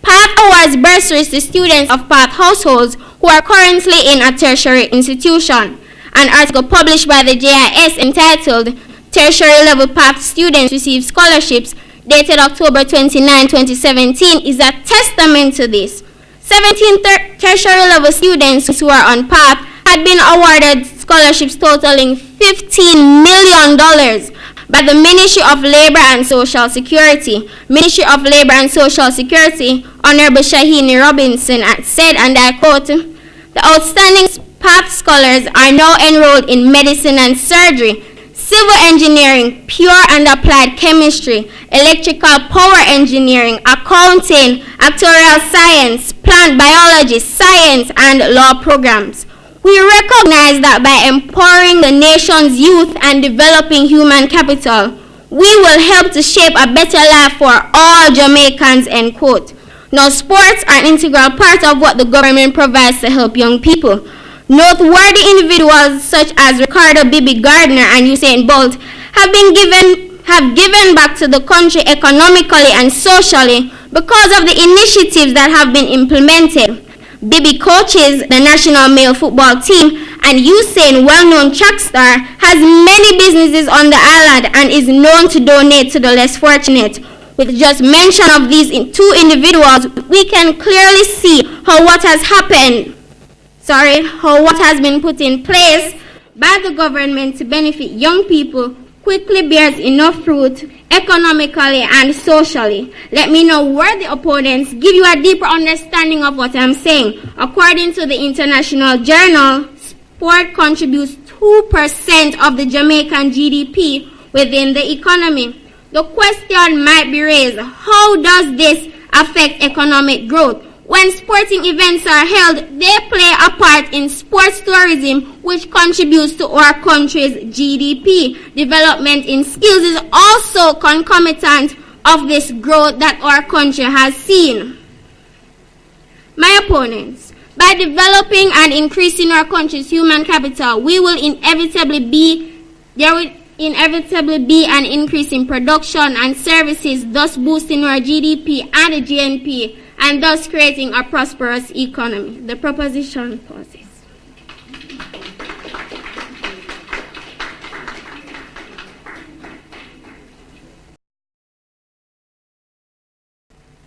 PATH awards bursaries to students of PATH households who are currently in a tertiary institution. An article published by the JIS entitled Tertiary Level PATH Students Receive Scholarships, dated October 29, 2017, is a testament to this. 17 tertiary level students who are on PATH had been awarded scholarships totaling $15 million by the Ministry of Labor and Social Security. Ministry of Labor and Social Security, Honorable Shahini Robinson said, and I quote, the outstanding PATH scholars are now enrolled in medicine and surgery, civil engineering, pure and applied chemistry, electrical power engineering, accounting, actuarial science, plant biology, science, and law programs. We recognize that by empowering the nation's youth and developing human capital, we will help to shape a better life for all Jamaicans, end quote. Now, sports are an integral part of what the government provides to help young people. Noteworthy individuals such as Ricardo Bibi Gardner and Usain Bolt have given back to the country economically and socially because of the initiatives that have been implemented. Bibi coaches the national male football team, and Usain, well-known track star, has many businesses on the island and is known to donate to the less fortunate. With just mention of these 2 individuals, we can clearly see how what has been put in place by the government to benefit young people quickly bears enough fruit economically and socially. Let me know where the opponents give you a deeper understanding of what I'm saying. According to the international journal, sport contributes 2% of the Jamaican GDP within the economy. The question might be raised, how does this affect economic growth? When sporting events are held, they play a part in sports tourism, which contributes to our country's GDP. Development in skills is also concomitant of this growth that our country has seen. My opponents, by developing and increasing our country's human capital, there will inevitably be an increase in production and services, thus boosting our GDP and the GNP, and thus creating a prosperous economy. The proposition pauses.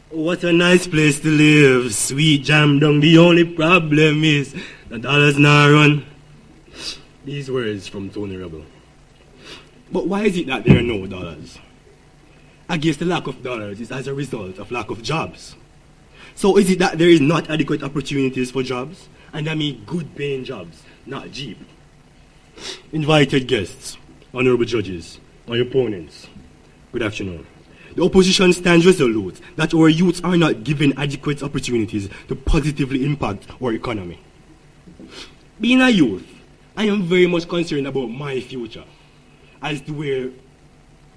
What a nice place to live. Sweet jam down. The only problem is the dollars not run. These words from Tony Rebel. But why is it that there are no dollars? I guess the lack of dollars is as a result of lack of jobs. So is it that there is not adequate opportunities for jobs? And I mean good paying jobs, not cheap. Invited guests, honorable judges, my opponents, good afternoon. The opposition stands resolute that our youths are not given adequate opportunities to positively impact our economy. Being a youth, I am very much concerned about my future as to where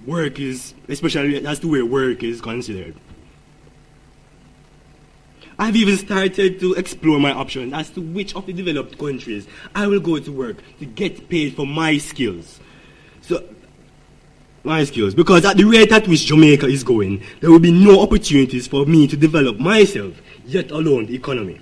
work is, especially as to where work is considered. I've even started to explore my options as to which of the developed countries I will go to work to get paid for my skills. Because at the rate at which Jamaica is going, there will be no opportunities for me to develop myself, yet alone the economy.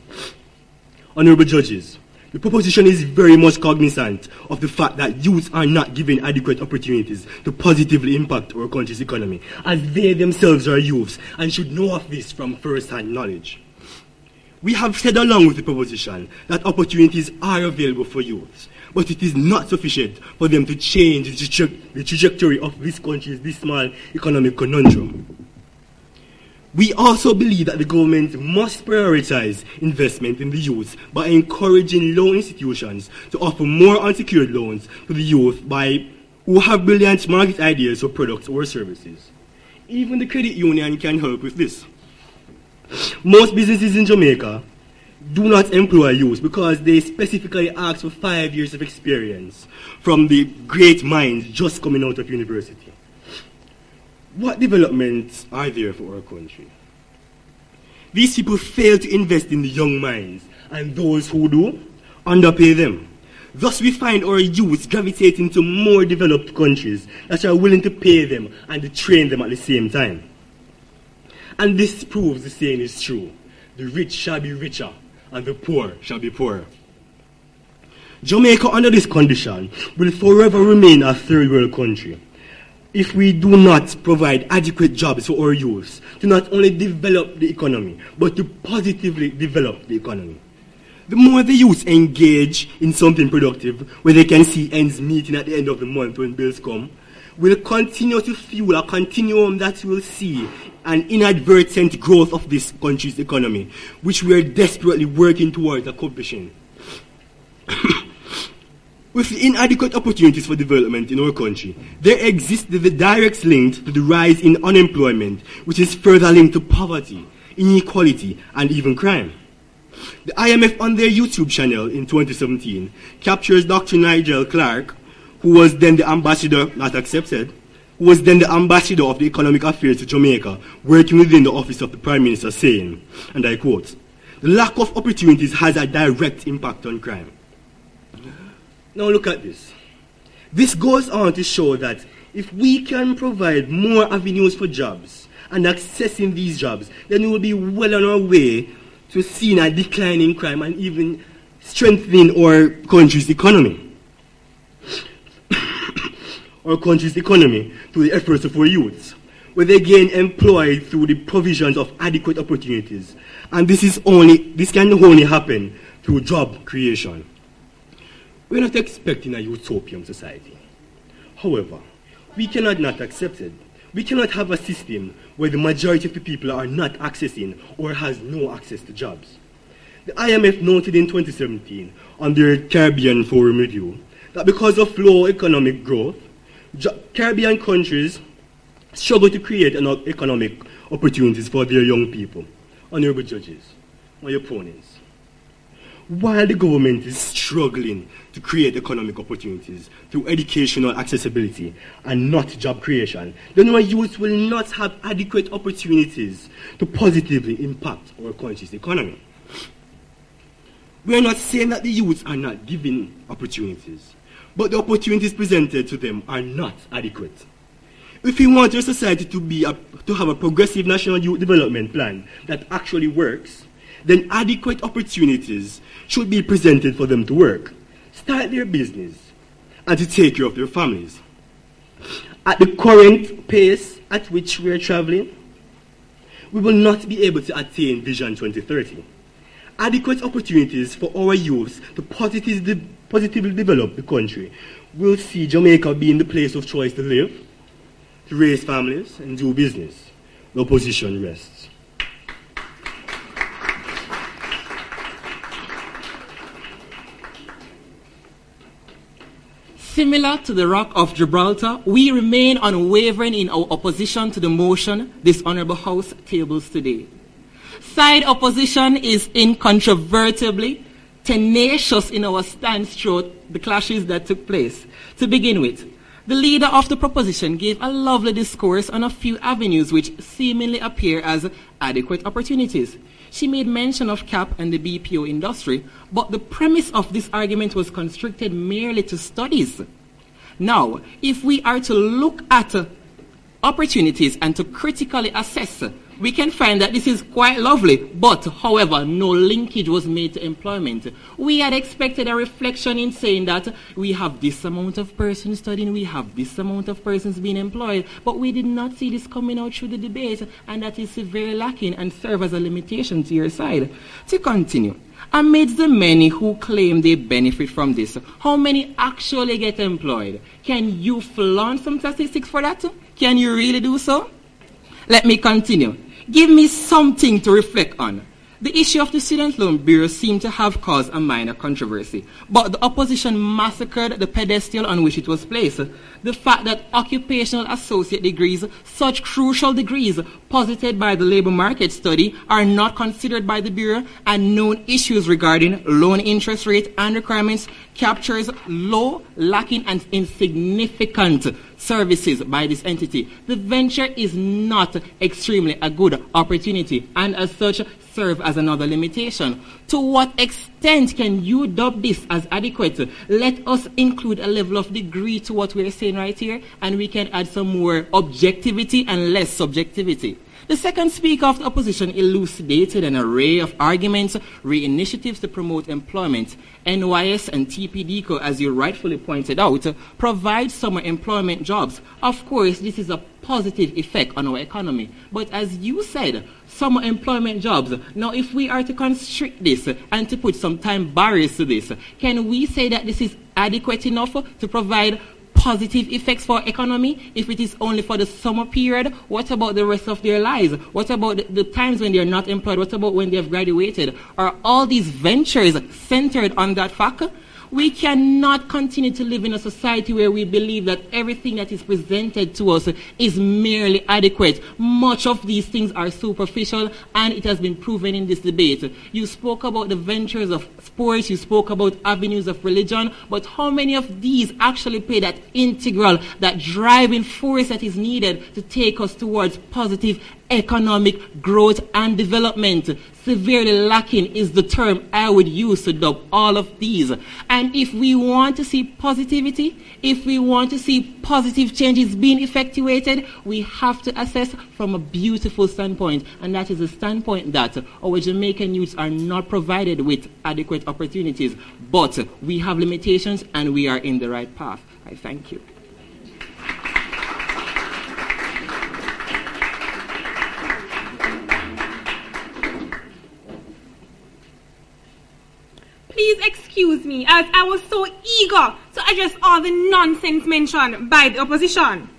Honorable judges, the proposition is very much cognizant of the fact that youths are not given adequate opportunities to positively impact our country's economy, as they themselves are youths and should know of this from first-hand knowledge. We have said along with the proposition that opportunities are available for youths, but it is not sufficient for them to change the trajectory of this country's this small economic conundrum. We also believe that the government must prioritize investment in the youth by encouraging loan institutions to offer more unsecured loans to the youth who have brilliant market ideas for products or services. Even the credit union can help with this. Most businesses in Jamaica do not employ youth because they specifically ask for 5 years of experience from the great minds just coming out of university. What developments are there for our country? These people fail to invest in the young minds, and those who do, underpay them. Thus we find our youth gravitating to more developed countries that are willing to pay them and to train them at the same time. And this proves the saying is true. The rich shall be richer, and the poor shall be poorer. Jamaica, under this condition, will forever remain a third world country if we do not provide adequate jobs for our youths to not only develop the economy, but to positively develop the economy. The more the youth engage in something productive, where they can see ends meeting at the end of the month when bills come, will continue to fuel a continuum that will see an inadvertent growth of this country's economy, which we are desperately working towards accomplishing. With the inadequate opportunities for development in our country, there exists the direct link to the rise in unemployment, which is further linked to poverty, inequality, and even crime. The IMF on their YouTube channel in 2017 captures Dr. Nigel Clark, who was then the ambassador, not accepted, who was then the ambassador of the economic affairs to Jamaica, working within the office of the Prime Minister, saying, and I quote, "The lack of opportunities has a direct impact on crime." Now look at this. This goes on to show that if we can provide more avenues for jobs and accessing these jobs, then we will be well on our way to seeing a decline in crime and even strengthening our country's economy. Our country's economy through the efforts of our youths, where they gain employed through the provisions of adequate opportunities. And this can only happen through job creation. We're not expecting a utopian society. However, we cannot not accept it. We cannot have a system where the majority of the people are not accessing or has no access to jobs. The IMF noted in 2017 on their Caribbean Forum review that because of low economic growth, Caribbean countries struggle to create economic opportunities for their young people. Honorable judges, my opponents, while the government is struggling to create economic opportunities through educational accessibility and not job creation, then our youth will not have adequate opportunities to positively impact our country's economy. We are not saying that the youths are not given opportunities, but the opportunities presented to them are not adequate. If we want our society to have a progressive national youth development plan that actually works, then adequate opportunities should be presented for them to work, start their business, and to take care of their families. At the current pace at which we are traveling, we will not be able to attain Vision 2030. Adequate opportunities for our youths to positively develop the country will see Jamaica being the place of choice to live, to raise families, and do business. The opposition rests. Similar to the Rock of Gibraltar, we remain unwavering in our opposition to the motion this Honourable House tables today. Side opposition is incontrovertibly tenacious in our stance throughout the clashes that took place. To begin with, the leader of the proposition gave a lovely discourse on a few avenues which seemingly appear as adequate opportunities. She made mention of CAP and the BPO industry, but the premise of this argument was constricted merely to studies. Now, if we are to look at opportunities and to critically assess, we can find that this is quite lovely, but however, no linkage was made to employment. We had expected a reflection in saying that we have this amount of persons studying, we have this amount of persons being employed, but we did not see this coming out through the debate, and that is severely lacking and serve as a limitation to your side. To continue, amidst the many who claim they benefit from this, how many actually get employed? Can you flaunt some statistics for that? Can you really do so? Let me continue. Give me something to reflect on. The issue of the Student Loan Bureau seemed to have caused a minor controversy, but the opposition massacred the pedestal on which it was placed. The fact that occupational associate degrees, such crucial degrees posited by the labor market study, are not considered by the Bureau, and known issues regarding loan interest rate and requirements captures low, lacking, and insignificant services by this entity. The venture is not extremely a good opportunity, and as such serve as another limitation. To what extent can you dub this as adequate? Let us include a level of degree to what we're saying right here, and we can add some more objectivity and less subjectivity. The second speaker of the opposition elucidated an array of arguments, re-initiatives to promote employment. NYS and TPDCO, as you rightfully pointed out, provide summer employment jobs. Of course, this is a positive effect on our economy. But as you said, summer employment jobs. Now, if we are to constrict this and to put some time barriers to this, can we say that this is adequate enough to provide positive effects for economy if it is only for the summer period? What about the rest of their lives? What about the times when they're not employed? What about when they've graduated? Are all these ventures centered on that fact? We cannot continue to live in a society where we believe that everything that is presented to us is merely adequate. Much of these things are superficial, and it has been proven in this debate. You spoke about the ventures of sports, you spoke about avenues of religion, but how many of these actually play that integral, that driving force that is needed to take us towards positive economic growth and development? Severely lacking is the term I would use to dub all of these. And if we want to see positivity, if we want to see positive changes being effectuated, we have to assess from a beautiful standpoint, and that is the standpoint that our Jamaican youths are not provided with adequate opportunities, but we have limitations and we are in the right path. I thank you. Please excuse me, as I was so eager to address all the nonsense mentioned by the opposition.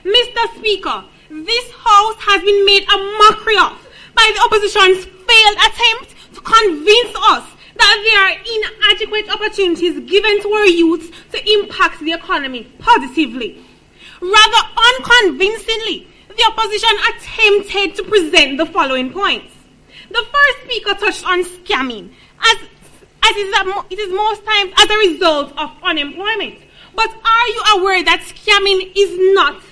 Mr. Speaker, this House has been made a mockery of by the opposition's failed attempt to convince us that there are inadequate opportunities given to our youths to impact the economy positively. Rather unconvincingly, the opposition attempted to present the following points. The first speaker touched on scamming, as it is most times as a result of unemployment. But are you aware that scamming is not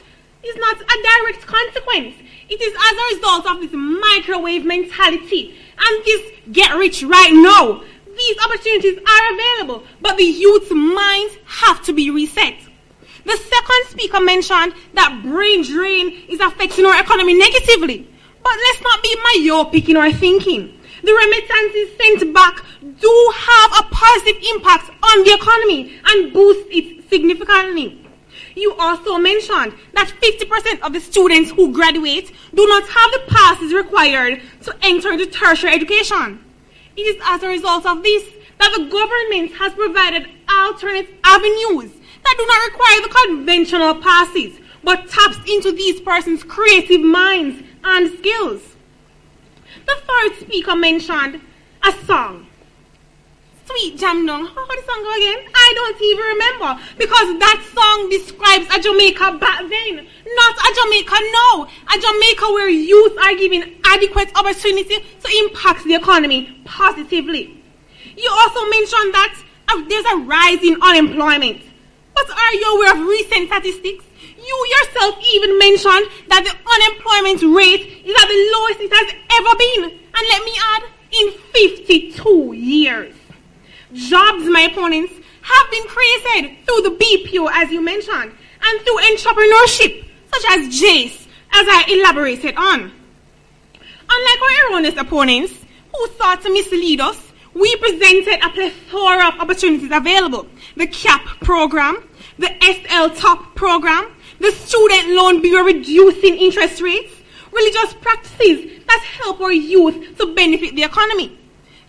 a direct consequence? It is as a result of this microwave mentality and this get rich right now. These opportunities are available, but the youth's minds have to be reset. The second speaker mentioned that brain drain is affecting our economy negatively. But let's not be myopic in our thinking. The remittances sent back do have a positive impact on the economy and boost it significantly. You also mentioned that 50% of the students who graduate do not have the passes required to enter the tertiary education. It is as a result of this that the government has provided alternate avenues that do not require the conventional passes, but taps into these persons' creative minds and skills. The third speaker mentioned a song. Sweet Jam Dong. How did the song go again? I don't even remember, because that song describes a Jamaica back then, not a Jamaica now. A Jamaica where youth are given adequate opportunity to impact the economy positively. You also mentioned that there's a rise in unemployment. But are you aware of recent statistics? You yourself even mentioned that the unemployment rate is at the lowest it has ever been. And let me add, in 52 years. Jobs, my opponents, have been created through the BPO, as you mentioned, and through entrepreneurship, such as Jace, as I elaborated on. Unlike our erroneous opponents, who sought to mislead us, we presented a plethora of opportunities available. The CAP program, the SL Top program, the Student Loan Bureau reducing interest rates, religious practices that help our youth to benefit the economy.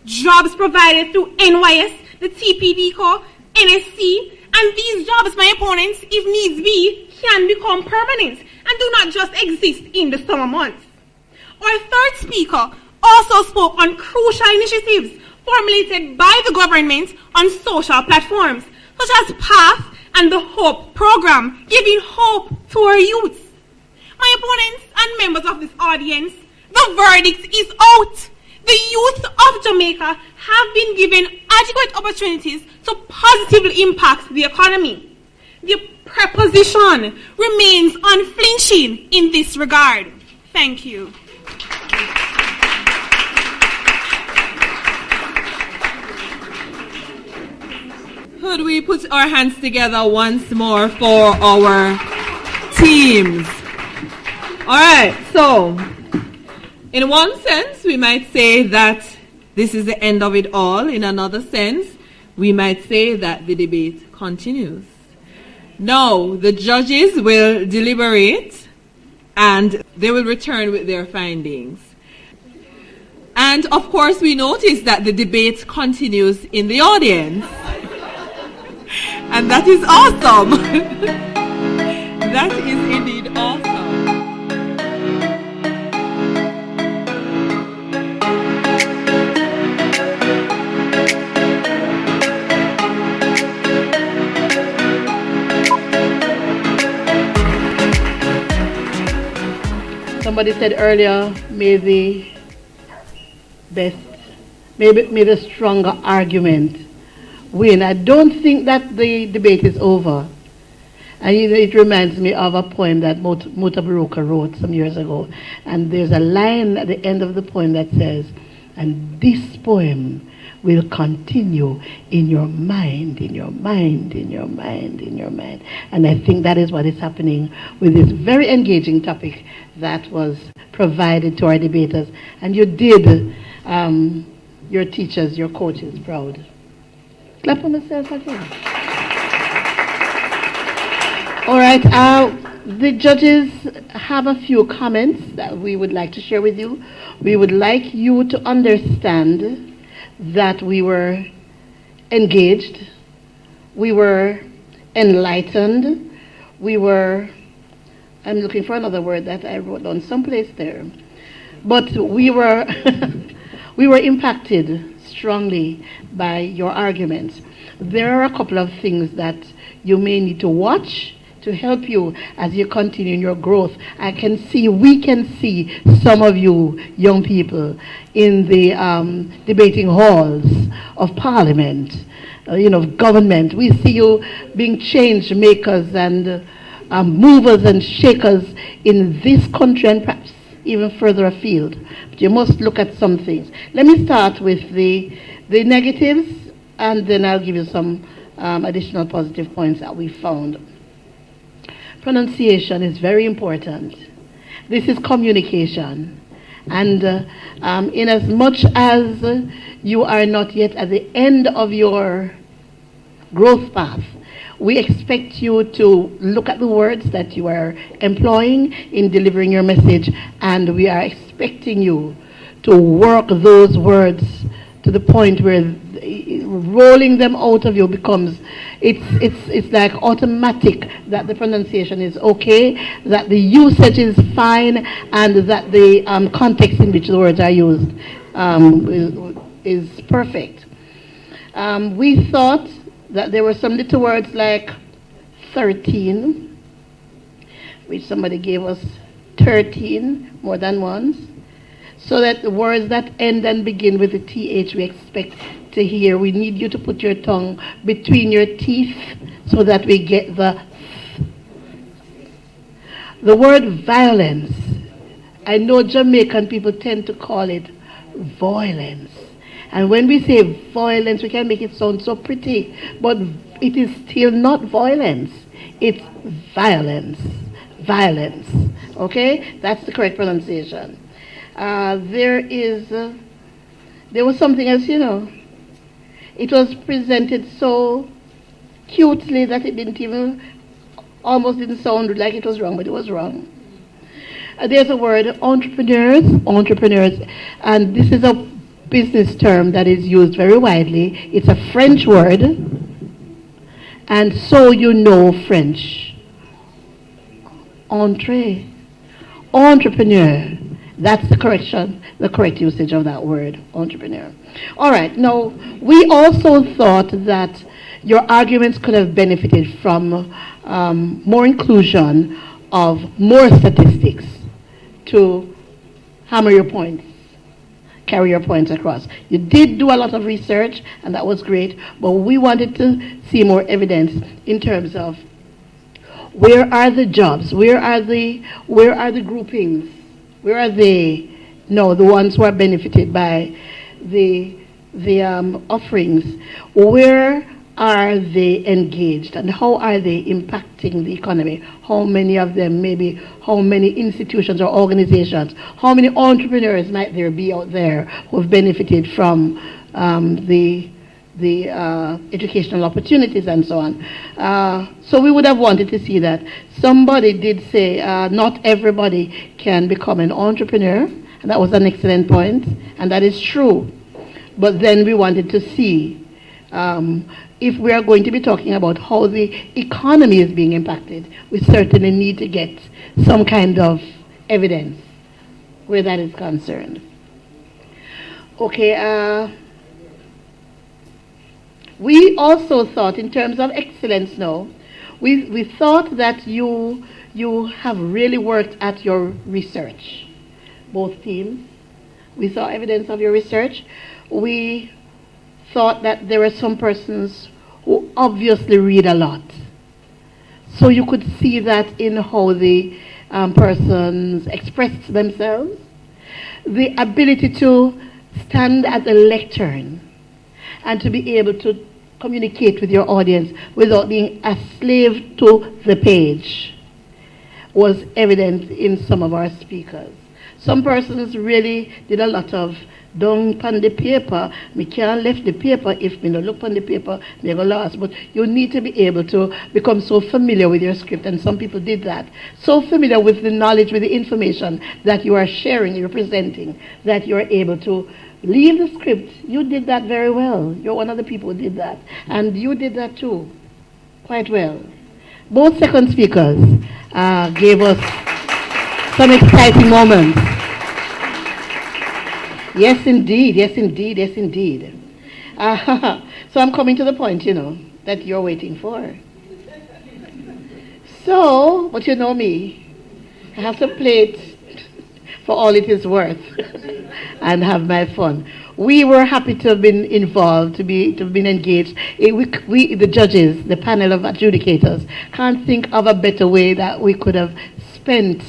Jobs provided through NYS, the TPD-Co, NSC, and these jobs, my opponents, if needs be, can become permanent and do not just exist in the summer months. Our third speaker also spoke on crucial initiatives formulated by the government on social platforms, such as PATH and the HOPE program, giving hope to our youth. My opponents and members of this audience, the verdict is out. The youth of Jamaica have been given adequate opportunities to positively impact the economy. The proposition remains unflinching in this regard. Thank you. Could we put our hands together once more for our teams? All right, so in one sense, we might say that this is the end of it all. In another sense, we might say that the debate continues. Now, the judges will deliberate and they will return with their findings. And of course, we notice that the debate continues in the audience. And that is awesome. That is indeed awesome. Somebody said earlier, may the stronger argument win. I don't think that the debate is over. And it reminds me of a poem that Mutabaruka wrote some years ago. And there's a line at the end of the poem that says, and this poem will continue in your mind, in your mind, in your mind, in your mind. And I think that is what is happening with this very engaging topic that was provided to our debaters. And you did your teachers, your coaches proud. Clap on yourself again. All right, the judges have a few comments that we would like to share with you. We would like you to understand that we were engaged, we were enlightened, I'm looking for another word that I wrote down someplace there, but we were we were impacted strongly by your arguments. There are a couple of things that you may need to watch to help you as you continue in your growth. We can see some of you young people in the debating halls of Parliament, government. We see you being change makers and movers and shakers in this country and perhaps even further afield. But you must look at some things. Let me start with the negatives, and then I'll give you some additional positive points that we found. Pronunciation is very important. This is communication. And in as much as you are not yet at the end of your growth path, we expect you to look at the words that you are employing in delivering your message, and we are expecting you to work those words to the point where rolling them out of you becomes, it's like automatic, that the pronunciation is okay, that the usage is fine, and that the context in which the words are used is perfect. We thought that there were some little words like 13, which somebody gave us 13 more than once, so that the words that end and begin with the TH we expect to hear, we need you to put your tongue between your teeth so that we get the word violence. I know Jamaican people tend to call it violence. And when we say violence, we can make it sound so pretty, but it is still not violence. It's violence. Violence. Okay? That's the correct pronunciation. There was something else, It was presented so cutely that it almost didn't sound like it was wrong, but it was wrong. There's a word, entrepreneurs, and this is a business term that is used very widely. It's a French word, and so you know French. Entrepreneur. That's the correct usage of that word, entrepreneur. All right, now, we also thought that your arguments could have benefited from more inclusion of more statistics to hammer your points, carry your points across. You did do a lot of research, and that was great, but we wanted to see more evidence in terms of where are the jobs, where are the groupings, where are they? No, the ones who are benefited by the offerings. Where are they engaged, and how are they impacting the economy? How many of them, maybe how many institutions or organizations, how many entrepreneurs might there be out there who have benefited from the educational opportunities and so on. So we would have wanted to see that. Somebody did say not everybody can become an entrepreneur, and that was an excellent point, and that is true. But then we wanted to see if we are going to be talking about how the economy is being impacted, we certainly need to get some kind of evidence where that is concerned. Okay, we also thought in terms of excellence now, we thought that you have really worked at your research, both teams. We saw evidence of your research. We thought that there were some persons who obviously read a lot. So you could see that in how the persons expressed themselves. The ability to stand at the lectern and to be able to communicate with your audience without being a slave to the page was evident in some of our speakers. Some persons really did a lot of down on the paper. Me can't left the paper if me no look on the paper, me go lost. But you need to be able to become so familiar with your script, and some people did that. So familiar with the knowledge, with the information that you are sharing, you're presenting, that you are able to leave the script. You did that very well. You're one of the people who did that. And you did that too, quite well. Both second speakers gave us some exciting moments. Yes, indeed. Yes, indeed. Yes, indeed. So I'm coming to the point, that you're waiting for. So, but you know me, I have to play it for all it is worth and have my fun. We were happy to have been involved, to have been engaged. We, the judges, the panel of adjudicators, can't think of a better way that we could have spent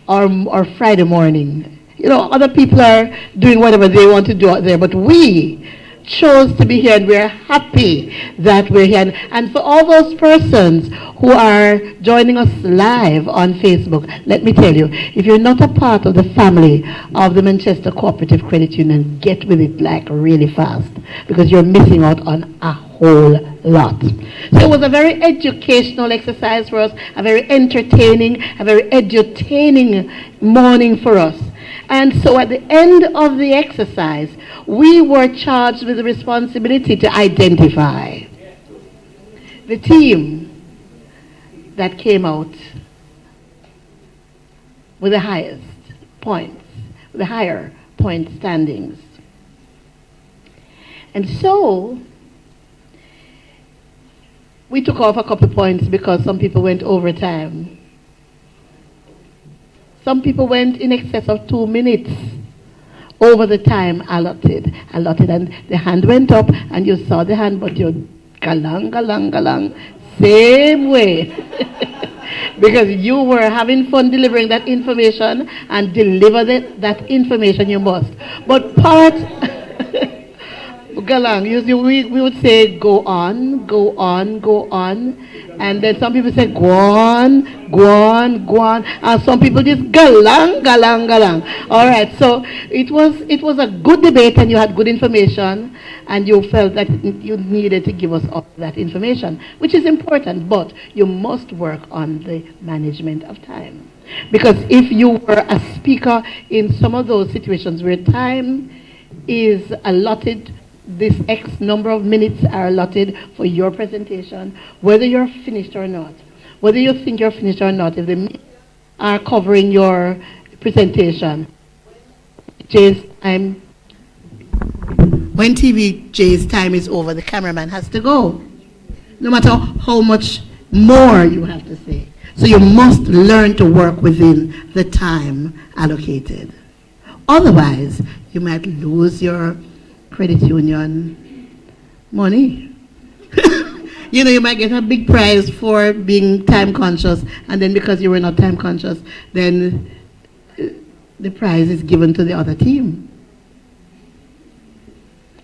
our Friday morning. You know, other people are doing whatever they want to do out there, but we chose to be here, and we're happy that we're here. And for all those persons who are joining us live on Facebook, let me tell you, if you're not a part of the family of the Manchester Cooperative Credit Union, get with it like really fast, because you're missing out on a whole lot. So it was a very educational exercise for us, a very entertaining, a very edutaining morning for us. And so at the end of the exercise, we were charged with the responsibility to identify the team that came out with the highest points, the higher point standings. And so we took off a couple points because some people went overtime. Some people went in excess of 2 minutes over the time allotted, and the hand went up, and you saw the hand, but you galang, same way. Because you were having fun delivering that information, and deliver that information you must. But part, galang, we would say go on, and then some people say go on, and some people just galang. All right, so it was a good debate, and you had good information, and you felt that you needed to give us all that information, which is important, but you must work on the management of time. Because if you were a speaker in some of those situations where time is allotted, this X number of minutes are allotted for your presentation, whether you're finished or not, whether you think you're finished or not, if the minutes are covering your presentation, when TVJ's time is over, the cameraman has to go, no matter how much more you have to say. So you must learn to work within the time allocated. Otherwise, you might lose your credit union money. You know, you might get a big prize for being time conscious, and then because you were not time conscious, then the prize is given to the other team.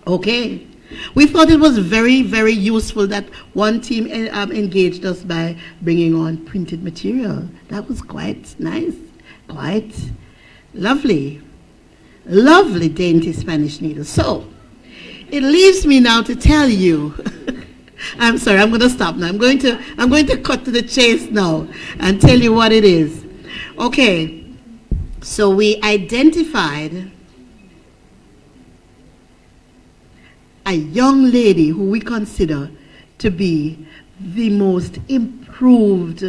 Okay. We thought it was very, very useful that one team engaged us by bringing on printed material. That was quite nice, quite lovely. Lovely, dainty Spanish needles. So, it leaves me now to tell you, I'm sorry, I'm going to stop now. I'm going to cut to the chase now and tell you what it is. Okay, so we identified a young lady who we consider to be the most improved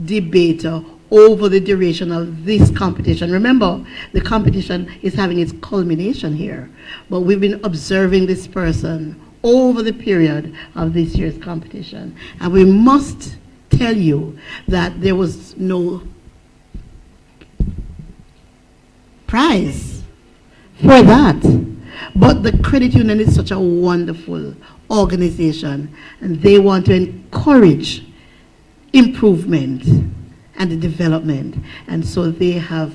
debater over the duration of this competition. Remember, the competition is having its culmination here, but we've been observing this person over the period of this year's competition. And we must tell you that there was no prize for that. But the credit union is such a wonderful organization, and they want to encourage improvement and the development. And so they have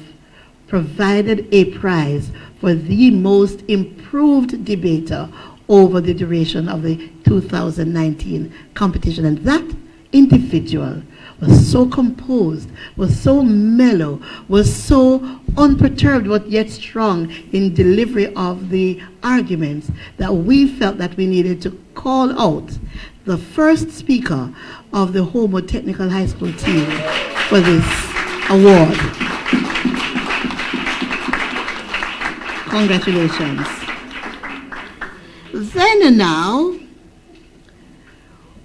provided a prize for the most improved debater over the duration of the 2019 competition. And that individual was so composed, was so mellow, was so unperturbed but yet strong in delivery of the arguments that we felt that we needed to call out the first speaker of the Holmwood Technical High School team for this award. Congratulations. Then and now,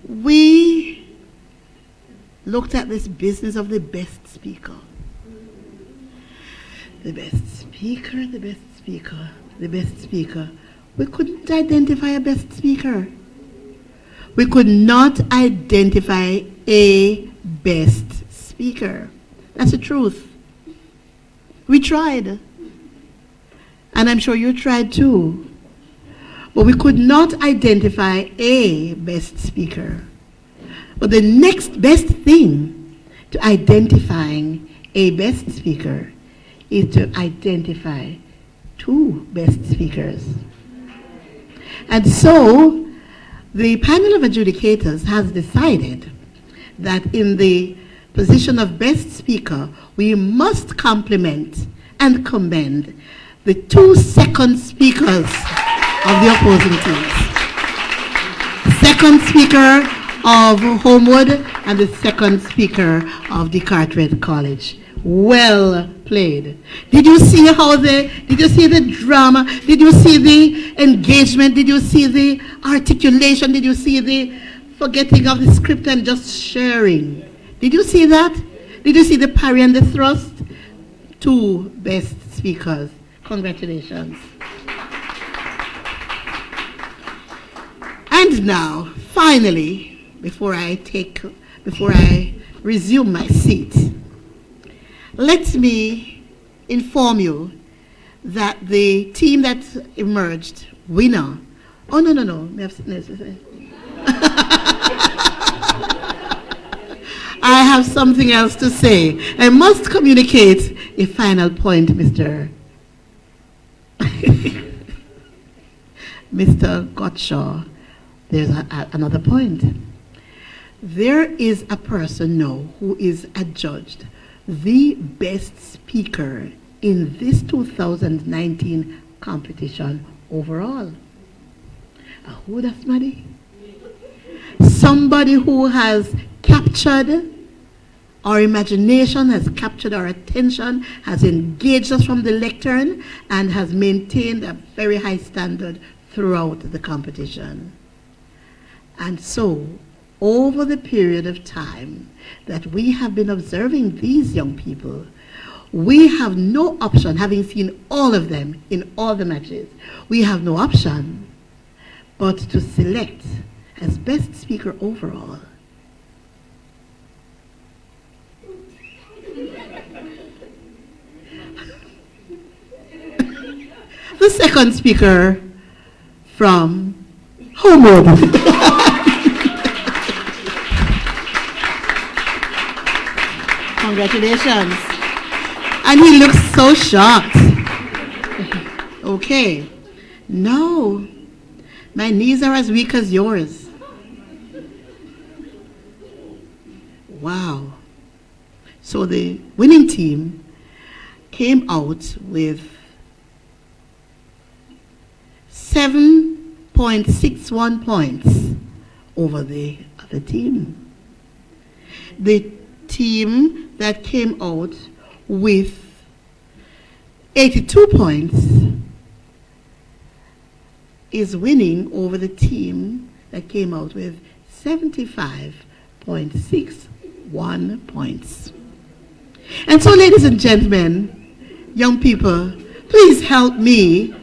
we looked at this business of the best speaker. The best speaker, the best speaker, the best speaker. We couldn't identify a best speaker. We could not identify a best speaker. That's the truth. We tried. And I'm sure you tried too. But we could not identify a best speaker. But the next best thing to identifying a best speaker is to identify two best speakers. And so, the panel of adjudicators has decided that in the position of best speaker, we must compliment and commend the two second speakers of the opposing teams. Second speaker of Holmwood and the second speaker of Decarteret College. Well played. Did you see the drama? Did you see the engagement? Did you see the articulation? Did you see the forgetting of the script and just sharing? Did you see that? Did you see the parry and the thrust? Two best speakers. Congratulations. And now, finally, before I resume my seat, let me inform you that the team that emerged winner. Oh, no. I have something else to say. I must communicate a final point, Mr. Mr. Gottshaw. There's another point. There is a person now who is adjudged the best speaker in this 2019 competition overall. Who that's Maddie? Somebody who has captured our imagination, has captured our attention, has engaged us from the lectern, and has maintained a very high standard throughout the competition. And so, over the period of time that we have been observing these young people, we have no option, having seen all of them in all the matches, we have no option but to select as best speaker overall the second speaker from Holmwood. Congratulations. And he looks so shocked. Okay. No. My knees are as weak as yours. Wow. So the winning team came out with 7.61 points over the other team. The team that came out with 82 points is winning over the team that came out with 75.61 points. And so, ladies and gentlemen, young people, please help me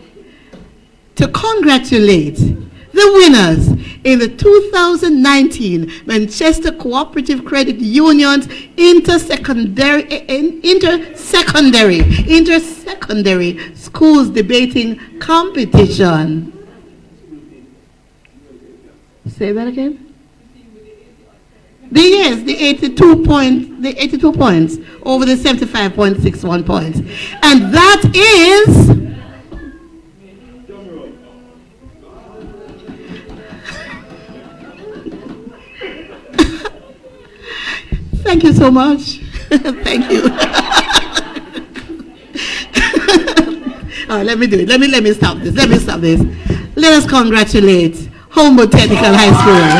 to congratulate the winners in the 2019 Manchester Cooperative Credit Union's inter-secondary schools debating competition. Say that again? The 82 points over the 75.61 points. And that is thank you so much. Thank you. All right, let me do it. Let me stop this. Let us congratulate Holmwood Technical High School.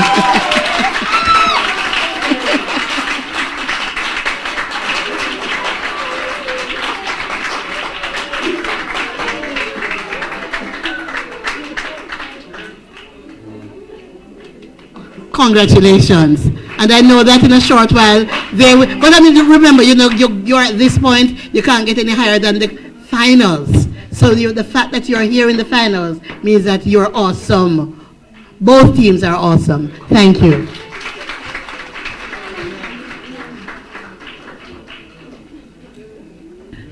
Congratulations. And I know that in a short while they will, but I mean, remember, you're at this point, you can't get any higher than the finals. So the fact that you're here in the finals means that you're awesome. Both teams are awesome. Thank you.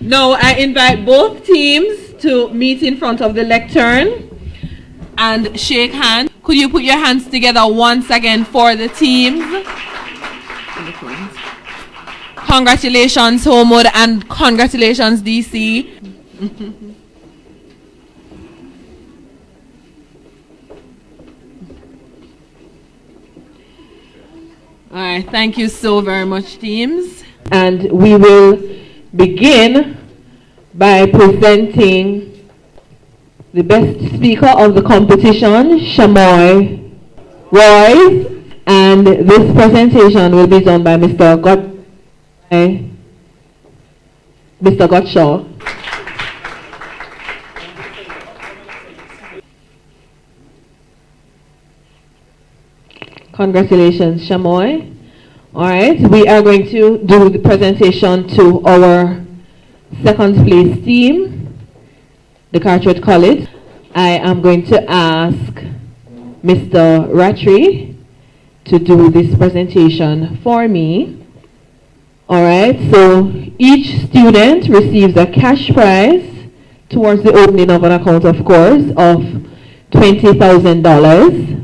Now I invite both teams to meet in front of the lectern and shake hands. Could you put your hands together once again for the teams? Congratulations, Holmwood, and congratulations, DC. All right, thank you so very much, teams. And we will begin by presenting the best speaker of the competition, Shamoy Roy, and this presentation will be done by Mr. Gottschall. Congratulations, Shamoy. All right, we are going to do the presentation to our second place team, Decarteret College. I am going to ask Mr. Rattray to do this presentation for me. All right, so each student receives a cash prize towards the opening of an account, of course, of $20,000.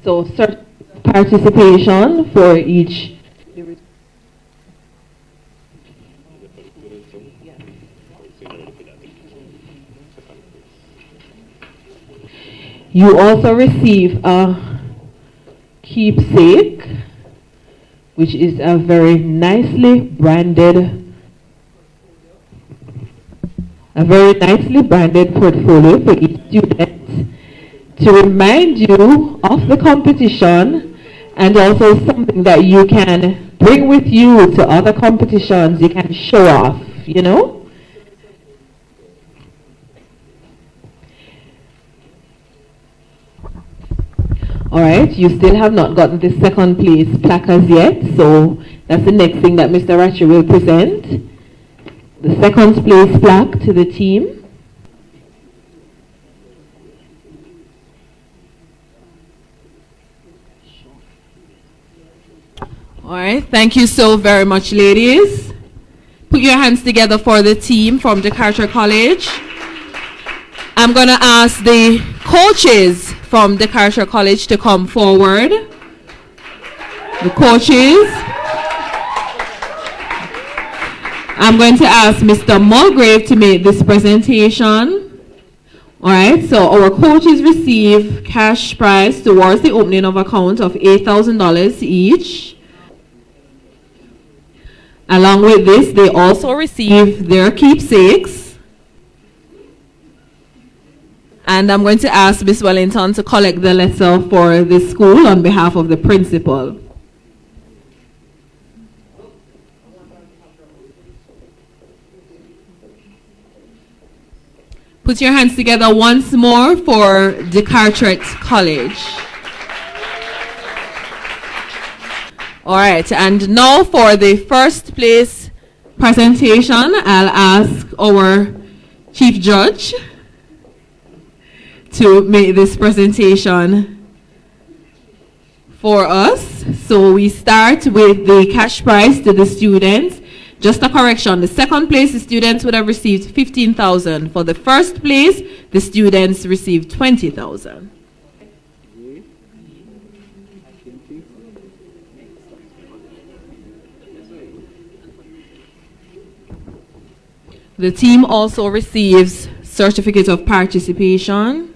So certain participation for each. You also receive a keepsake, which is a very nicely branded portfolio for each student to remind you of the competition, and also something that you can bring with you to other competitions. You can show off, you know. All right, you still have not gotten the second place placards yet, so that's the next thing that Mr. Rattray will present. The second place plaque to the team. All right, thank you so very much, ladies. Put your hands together for the team from Decarteret College. I'm going to ask the coaches from Decarteret College to come forward. The coaches. I'm going to ask Mr. Mulgrave to make this presentation. All right, so our coaches receive cash prize towards the opening of account of $8,000 each. Along with this, they also receive their keepsakes. And I'm going to ask Ms. Wellington to collect the letter for the school on behalf of the principal. Put your hands together once more for Decarteret College. All right, and now for the first place presentation, I'll ask our Chief Judge to make this presentation for us. So we start with the cash prize to the students. Just a correction, the second place, the students would have received $15,000. For the first place, the students received $20,000. The team also receives certificate of participation.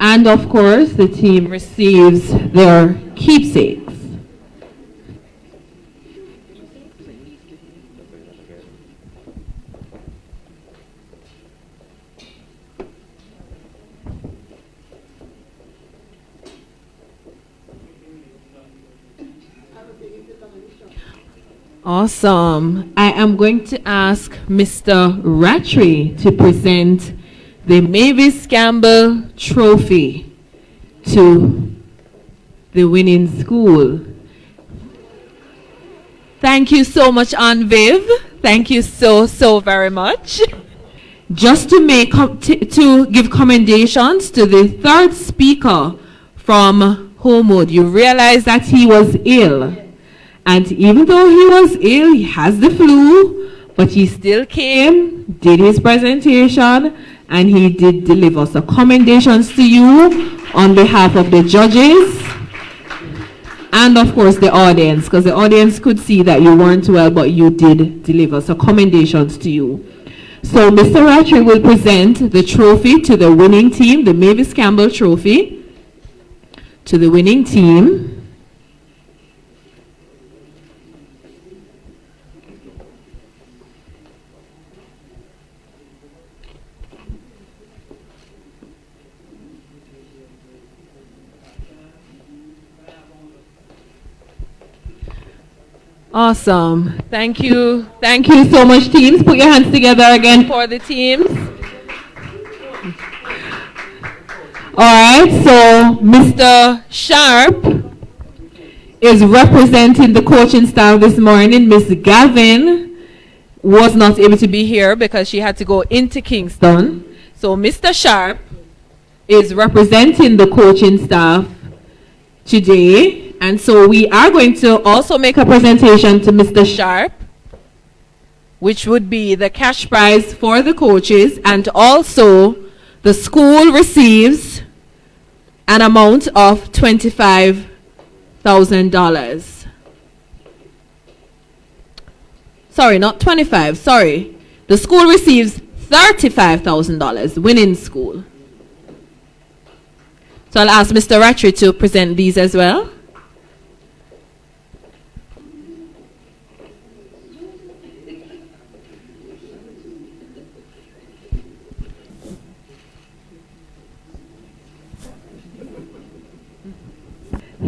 And of course, the team receives their keepsakes. Awesome. I am going to ask Mr. Rattray to present the Mavis Campbell Trophy to the winning school. Thank you so much, Aunt Viv. Thank you so very much. Just to to give commendations to the third speaker from Holmwood. You realize that he was ill. And even though he was ill, he has the flu, but he still came, did his presentation, and he did deliver. So commendations to you on behalf of the judges and of course the audience, because the audience could see that you weren't well, but you did deliver. So commendations to you. So Mr. Rattray will present the trophy to the winning team, the Mavis Campbell Trophy to the winning team. Awesome. Thank you. Thank you so much, teams. Put your hands together again for the teams. All right, so Mr. Sharp is representing the coaching staff this morning. Miss Gavin was not able to be here because she had to go into Kingston. So Mr. Sharp is representing the coaching staff today. And so we are going to also make a presentation to Mr. Sharp, which would be the cash prize for the coaches, and also the school receives an amount of $25,000. Sorry, not 25, sorry. The school receives $35,000, winning school. So I'll ask Mr. Rattray to present these as well.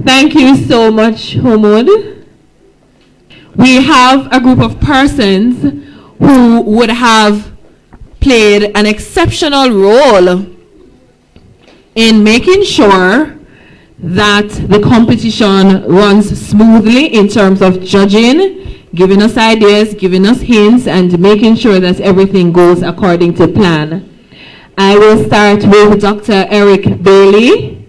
Thank you so much, Holmwood. We have a group of persons who would have played an exceptional role in making sure that the competition runs smoothly in terms of judging, giving us ideas, giving us hints, and making sure that everything goes according to plan. I will start with Dr. Eric Bailey.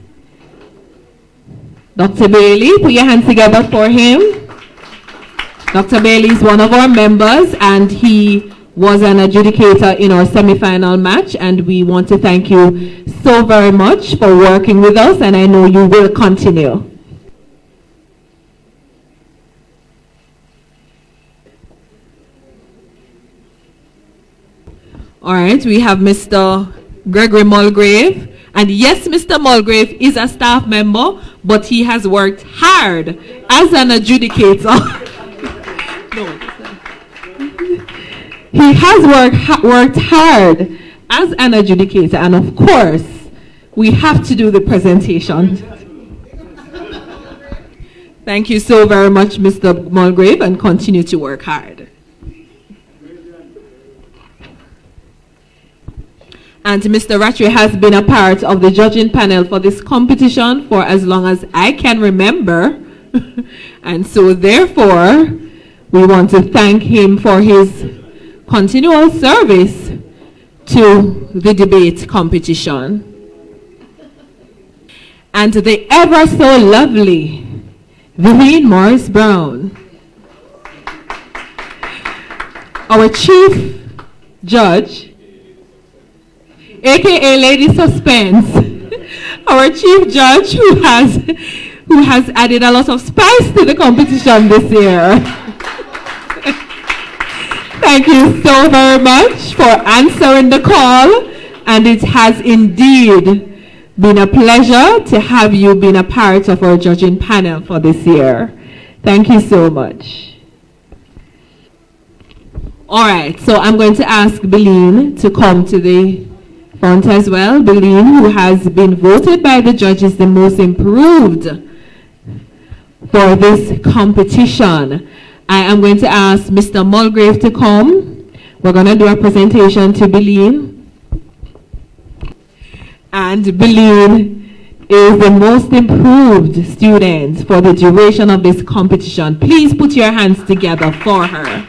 Dr. Bailey, put your hands together for him. Dr. Bailey is one of our members, and he was an adjudicator in our semi-final match, and we want to thank you so very much for working with us, and I know you will continue. All right, we have Mr. Gregory Mulgrave. And yes, Mr. Mulgrave is a staff member, but he has worked hard as an adjudicator. He has worked hard as an adjudicator, and of course, we have to do the presentation. Thank you so very much, Mr. Mulgrave, and continue to work hard. And Mr. Rattray has been a part of the judging panel for this competition for as long as I can remember. And so therefore, we want to thank him for his continual service to the debate competition. And the ever so lovely Vivian Morris Brown, our chief judge, aka Lady Suspense, our chief judge who has added a lot of spice to the competition this year. Thank you so very much for answering the call, and it has indeed been a pleasure to have you been a part of our judging panel for this year. Thank you so much. All right, so I'm going to ask Beline to come to the front as well. Beline, who has been voted by the judges the most improved for this competition. I am going to ask Mr. Mulgrave to come. We're going to do a presentation to Beline. And Beline is the most improved student for the duration of this competition. Please put your hands together for her.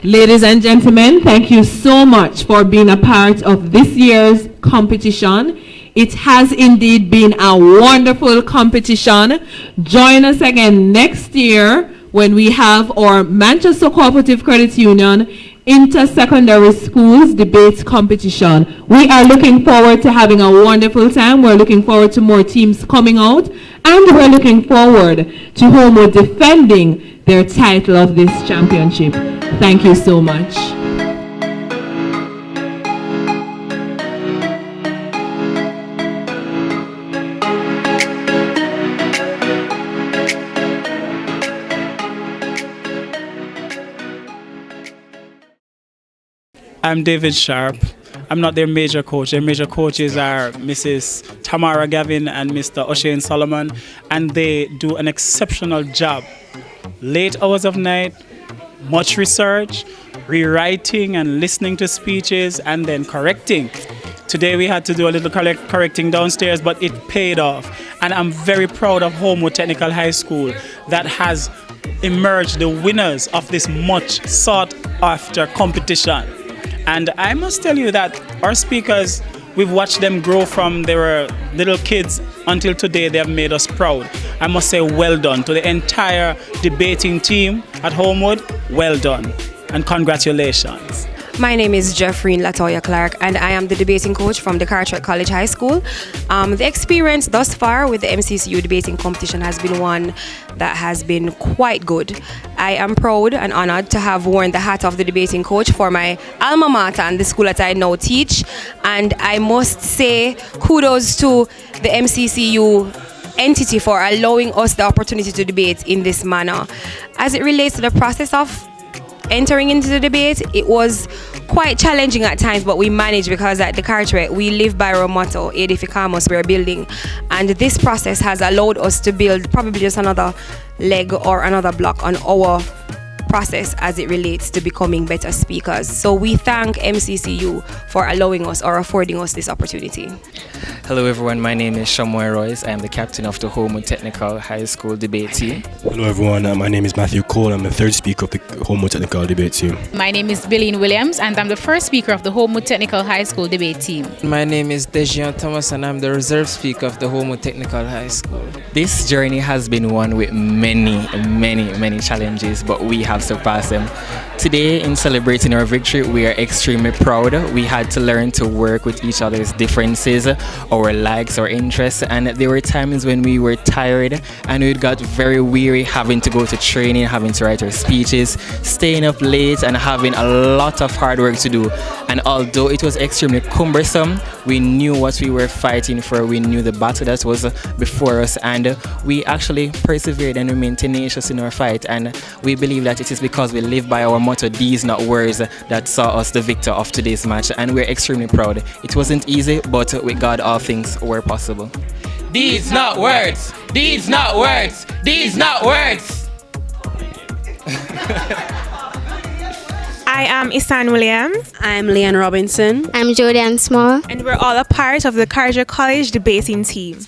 Ladies and gentlemen, thank you so much for being a part of this year's competition. It has indeed been a wonderful competition. Join us again next year when we have our Manchester Cooperative Credit Union Inter-Secondary Schools Debate Competition. We are looking forward to having a wonderful time. We're looking forward to more teams coming out, and we're looking forward to Holmwood defending their title of this championship. Thank you so much. I'm David Sharp. I'm not their major coach. Their major coaches are Mrs. Tamara Gavin and Mr. O'Shane Solomon, and they do an exceptional job. Late hours of night, much research, rewriting and listening to speeches, and then correcting. Today we had to do a little correcting downstairs, but it paid off. And I'm very proud of Holmwood Technical High School that has emerged the winners of this much sought after competition. And I must tell you that our speakers, we've watched them grow from they were little kids until today. They have made us proud. I must say well done to the entire debating team at Holmwood. Well done and congratulations. My name is Jeffrey Latoya Clark, and I am the debating coach from Decarteret College High School. The experience thus far with the MCCU debating competition has been one that has been quite good. I am proud and honored to have worn the hat of the debating coach for my alma mater and the school that I now teach. And I must say kudos to the MCCU entity for allowing us the opportunity to debate in this manner. As it relates to the process of entering into the debate, it was quite challenging at times, but we managed because at Decarteret we live by our motto, Edificamos, we're building. And this process has allowed us to build probably just another leg or another block on our process as it relates to becoming better speakers. So we thank MCCU for allowing us or affording us this opportunity. Hello everyone, my name is Shamoy Royce. I am the captain of the Holmwood Technical High School debate team. Hello everyone, my name is Matthew Cole. I'm the third speaker of the Holmwood Technical debate team. My name is Beline Williams and I'm the first speaker of the Holmwood Technical High School debate team. My name is Dejian Thomas and I'm the reserve speaker of the Holmwood Technical High School. This journey has been one with many challenges, but we have surpassed them. Today, in celebrating our victory, we are extremely proud. We had to learn to work with each other's differences, our likes, our interests, and there were times when we were tired and we got very weary having to go to training, having to write our speeches, staying up late and having a lot of hard work to do. And although it was extremely cumbersome, we knew what we were fighting for, we knew the battle that was before us, and we actually persevered and remained tenacious in our fight. And we believe that it is because we live by our motto, "These not words," that saw us the victor of today's match, and we're extremely proud. It wasn't easy, but with God all things were possible. These not words, these not words, these not words. I am Isan Williams. I'm Leanne Robinson. I'm Jodian Small. And we're all a part of the Decarteret College debating team.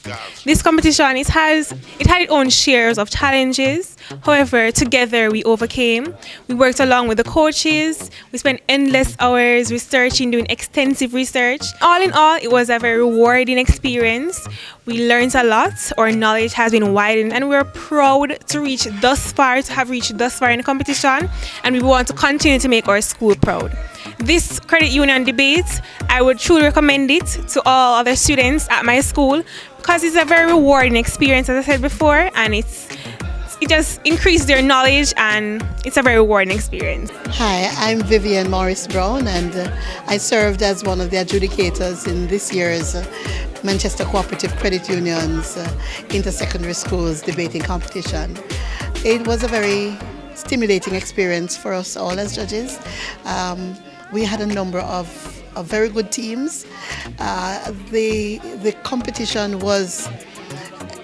This competition, it had its own shares of challenges. However, together we overcame. We worked along with the coaches. We spent endless hours researching, doing extensive research. All in all, it was a very rewarding experience. We learned a lot. Our knowledge has been widened, and we're proud to have reached thus far in the competition, and we want to continue to make our school proud. This credit union debate, I would truly recommend it to all other students at my school because it's a very rewarding experience, as I said before, and it just increases their knowledge, and it's a very rewarding experience. Hi, I'm Vivian Morris Brown, and I served as one of the adjudicators in this year's Manchester Cooperative Credit Union's Inter-Secondary Schools debating competition. It was a very stimulating experience for us all as judges. We had a number of very good teams. The competition was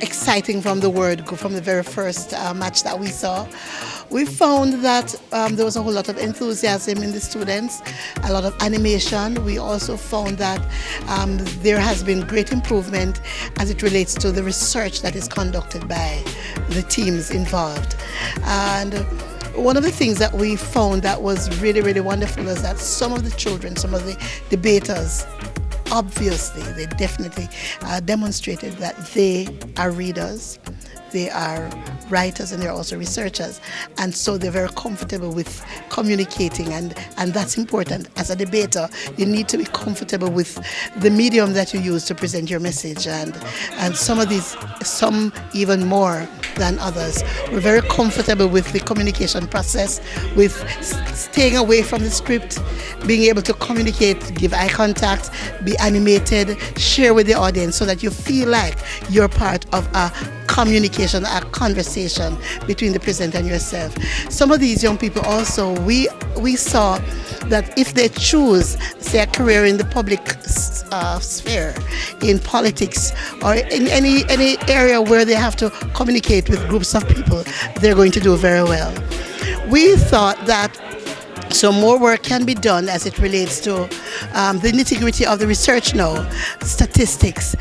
exciting from the word go, from the very first match that we saw. We found that there was a whole lot of enthusiasm in the students, a lot of animation. We also found that there has been great improvement as it relates to the research that is conducted by the teams involved. And one of the things that we found that was really, really wonderful is that some of the children, some of the debaters, obviously, they definitely demonstrated that they are readers, they are writers, and they're also researchers. And so they're very comfortable with communicating, and that's important. As a debater, you need to be comfortable with the medium that you use to present your message, and some even more than others. We're very comfortable with the communication process, with staying away from the script, being able to communicate, give eye contact, be animated, share with the audience so that you feel like you're part of a communication, a conversation between the presenter and yourself. Some of these young people also, we saw that if they choose, say, a career in the public sphere, in politics, or in any area where they have to communicate with groups of people, they're going to do very well. We thought that some more work can be done as it relates to the nitty-gritty of the research now, statistics,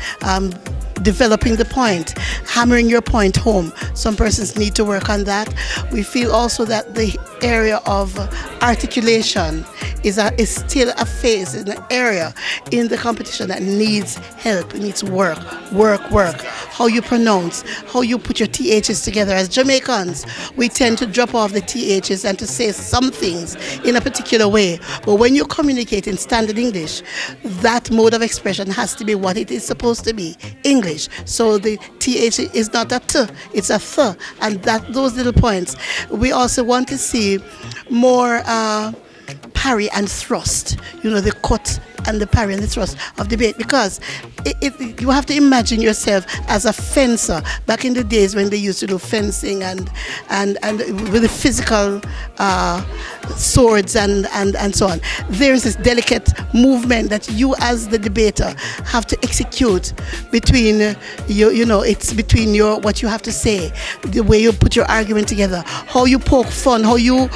developing the point, hammering your point home. Some persons need to work on that. We feel also that the area of articulation is still a phase, in an area in the competition that needs help. It needs work. How you pronounce, how you put your THs together. As Jamaicans, we tend to drop off the THs and to say some things in a particular way. But when you communicate in standard English, that mode of expression has to be what it is supposed to be, English. So the TH is not a T, it's a Th. And those little points. We also want to see more parry and thrust, the cut and the parry and the thrust of debate, because you have to imagine yourself as a fencer back in the days when they used to do fencing and with the physical swords and so on. There's this delicate movement that you as the debater have to execute between it's between what you have to say, the way you put your argument together, how you poke fun, how you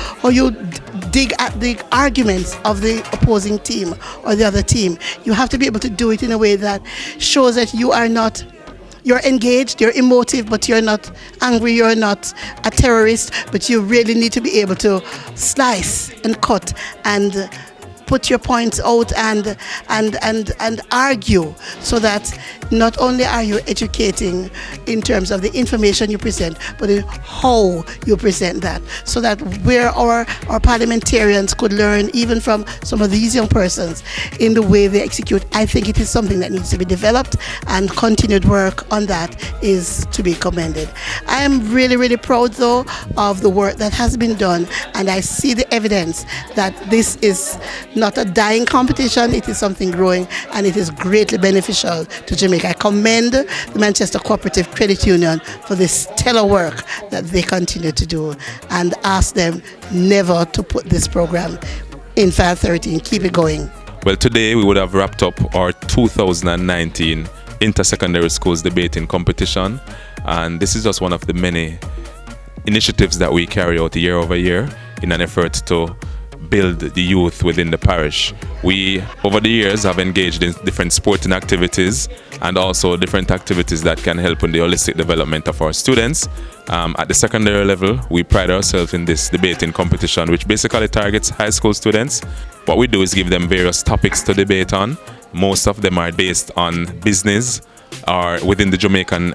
dig at the arguments of the opposing team or the other team. You have to be able to do it in a way that shows that you're engaged, you're emotive, but you're not angry, you're not a terrorist, but you really need to be able to slice and cut and put your points out and argue, so that not only are you educating in terms of the information you present, but in how you present that, so that where our parliamentarians could learn even from some of these young persons in the way they execute. I think it is something that needs to be developed, and continued work on that is to be commended. I am really, really proud though of the work that has been done, and I see the evidence that this is not a dying competition, it is something growing, and it is greatly beneficial to Jamaica. I commend the Manchester Cooperative Credit Union for this stellar work that they continue to do, and ask them never to put this program in 513. Keep it going. Well, today we would have wrapped up our 2019 Inter-Secondary Schools Debating Competition, and this is just one of the many initiatives that we carry out year over year in an effort to build the youth within the parish. We, over the years, have engaged in different sporting activities and also different activities that can help in the holistic development of our students. At the secondary level, we pride ourselves in this debating competition, which basically targets high school students. What we do is give them various topics to debate on. Most of them are based on business, or within the Jamaican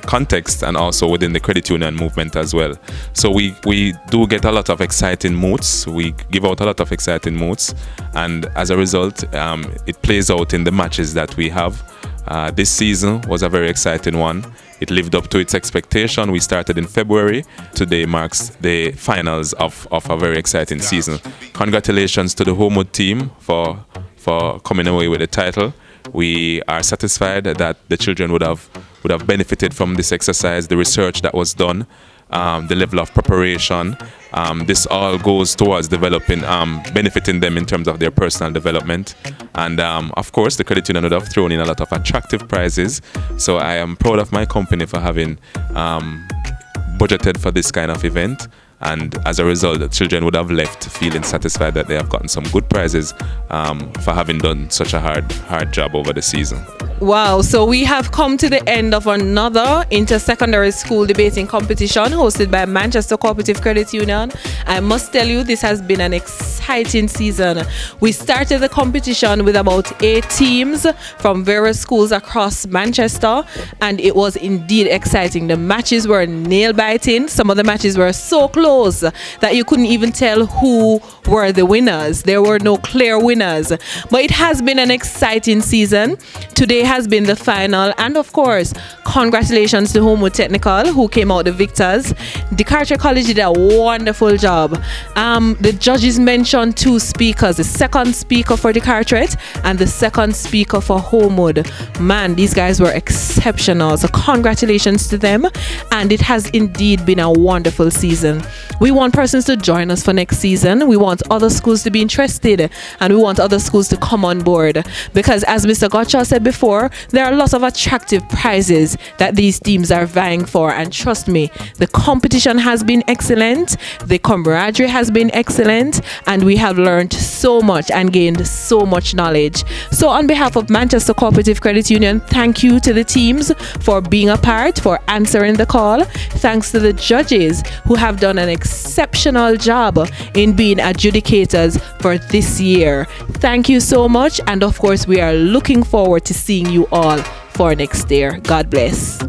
context, and also within the credit union movement as well. So we do get a lot of exciting moods. We give out a lot of exciting moods, and as a result, it plays out in the matches that we have. This season was a very exciting one. It lived up to its expectation. We started in February. Today marks the finals of a very exciting season. Congratulations to the Holmwood team for coming away with the title. We are satisfied that the children would have benefited from this exercise, the research that was done, the level of preparation. This all goes towards developing, benefiting them in terms of their personal development. And of course, the credit union would have thrown in a lot of attractive prizes. So I am proud of my company for having budgeted for this kind of event. And as a result, the children would have left feeling satisfied that they have gotten some good prizes for having done such a hard job over the season. Wow, so we have come to the end of another inter-secondary school debating competition hosted by Manchester Cooperative Credit Union. I must tell you, this has been an exciting season. We started the competition with about 8 teams from various schools across Manchester, and it was indeed exciting. The matches were nail-biting. Some of the matches were so close that you couldn't even tell who were the winners. There were no clear winners. But it has been an exciting season. Today has been the final, and of course, congratulations to Holmwood Technical, who came out the victors. Decarteret College did a wonderful job. The judges mentioned 2 speakers, the second speaker for Decarteret and the second speaker for Holmwood. Man, these guys were exceptional, so congratulations to them, and it has indeed been a wonderful season. We want persons to join us for next season. We want other schools to be interested, and we want other schools to come on board, because as Mr. Gotcha said before, there are lots of attractive prizes that these teams are vying for, and trust me, the competition has been excellent, the camaraderie has been excellent, and we have learned so much and gained so much knowledge. So on behalf of Manchester Cooperative Credit Union, thank you to the teams for being a part, for answering the call. Thanks to the judges who have done an exceptional job in being adjudicators for this year. Thank you so much, and of course we are looking forward to seeing you all for next year. God bless.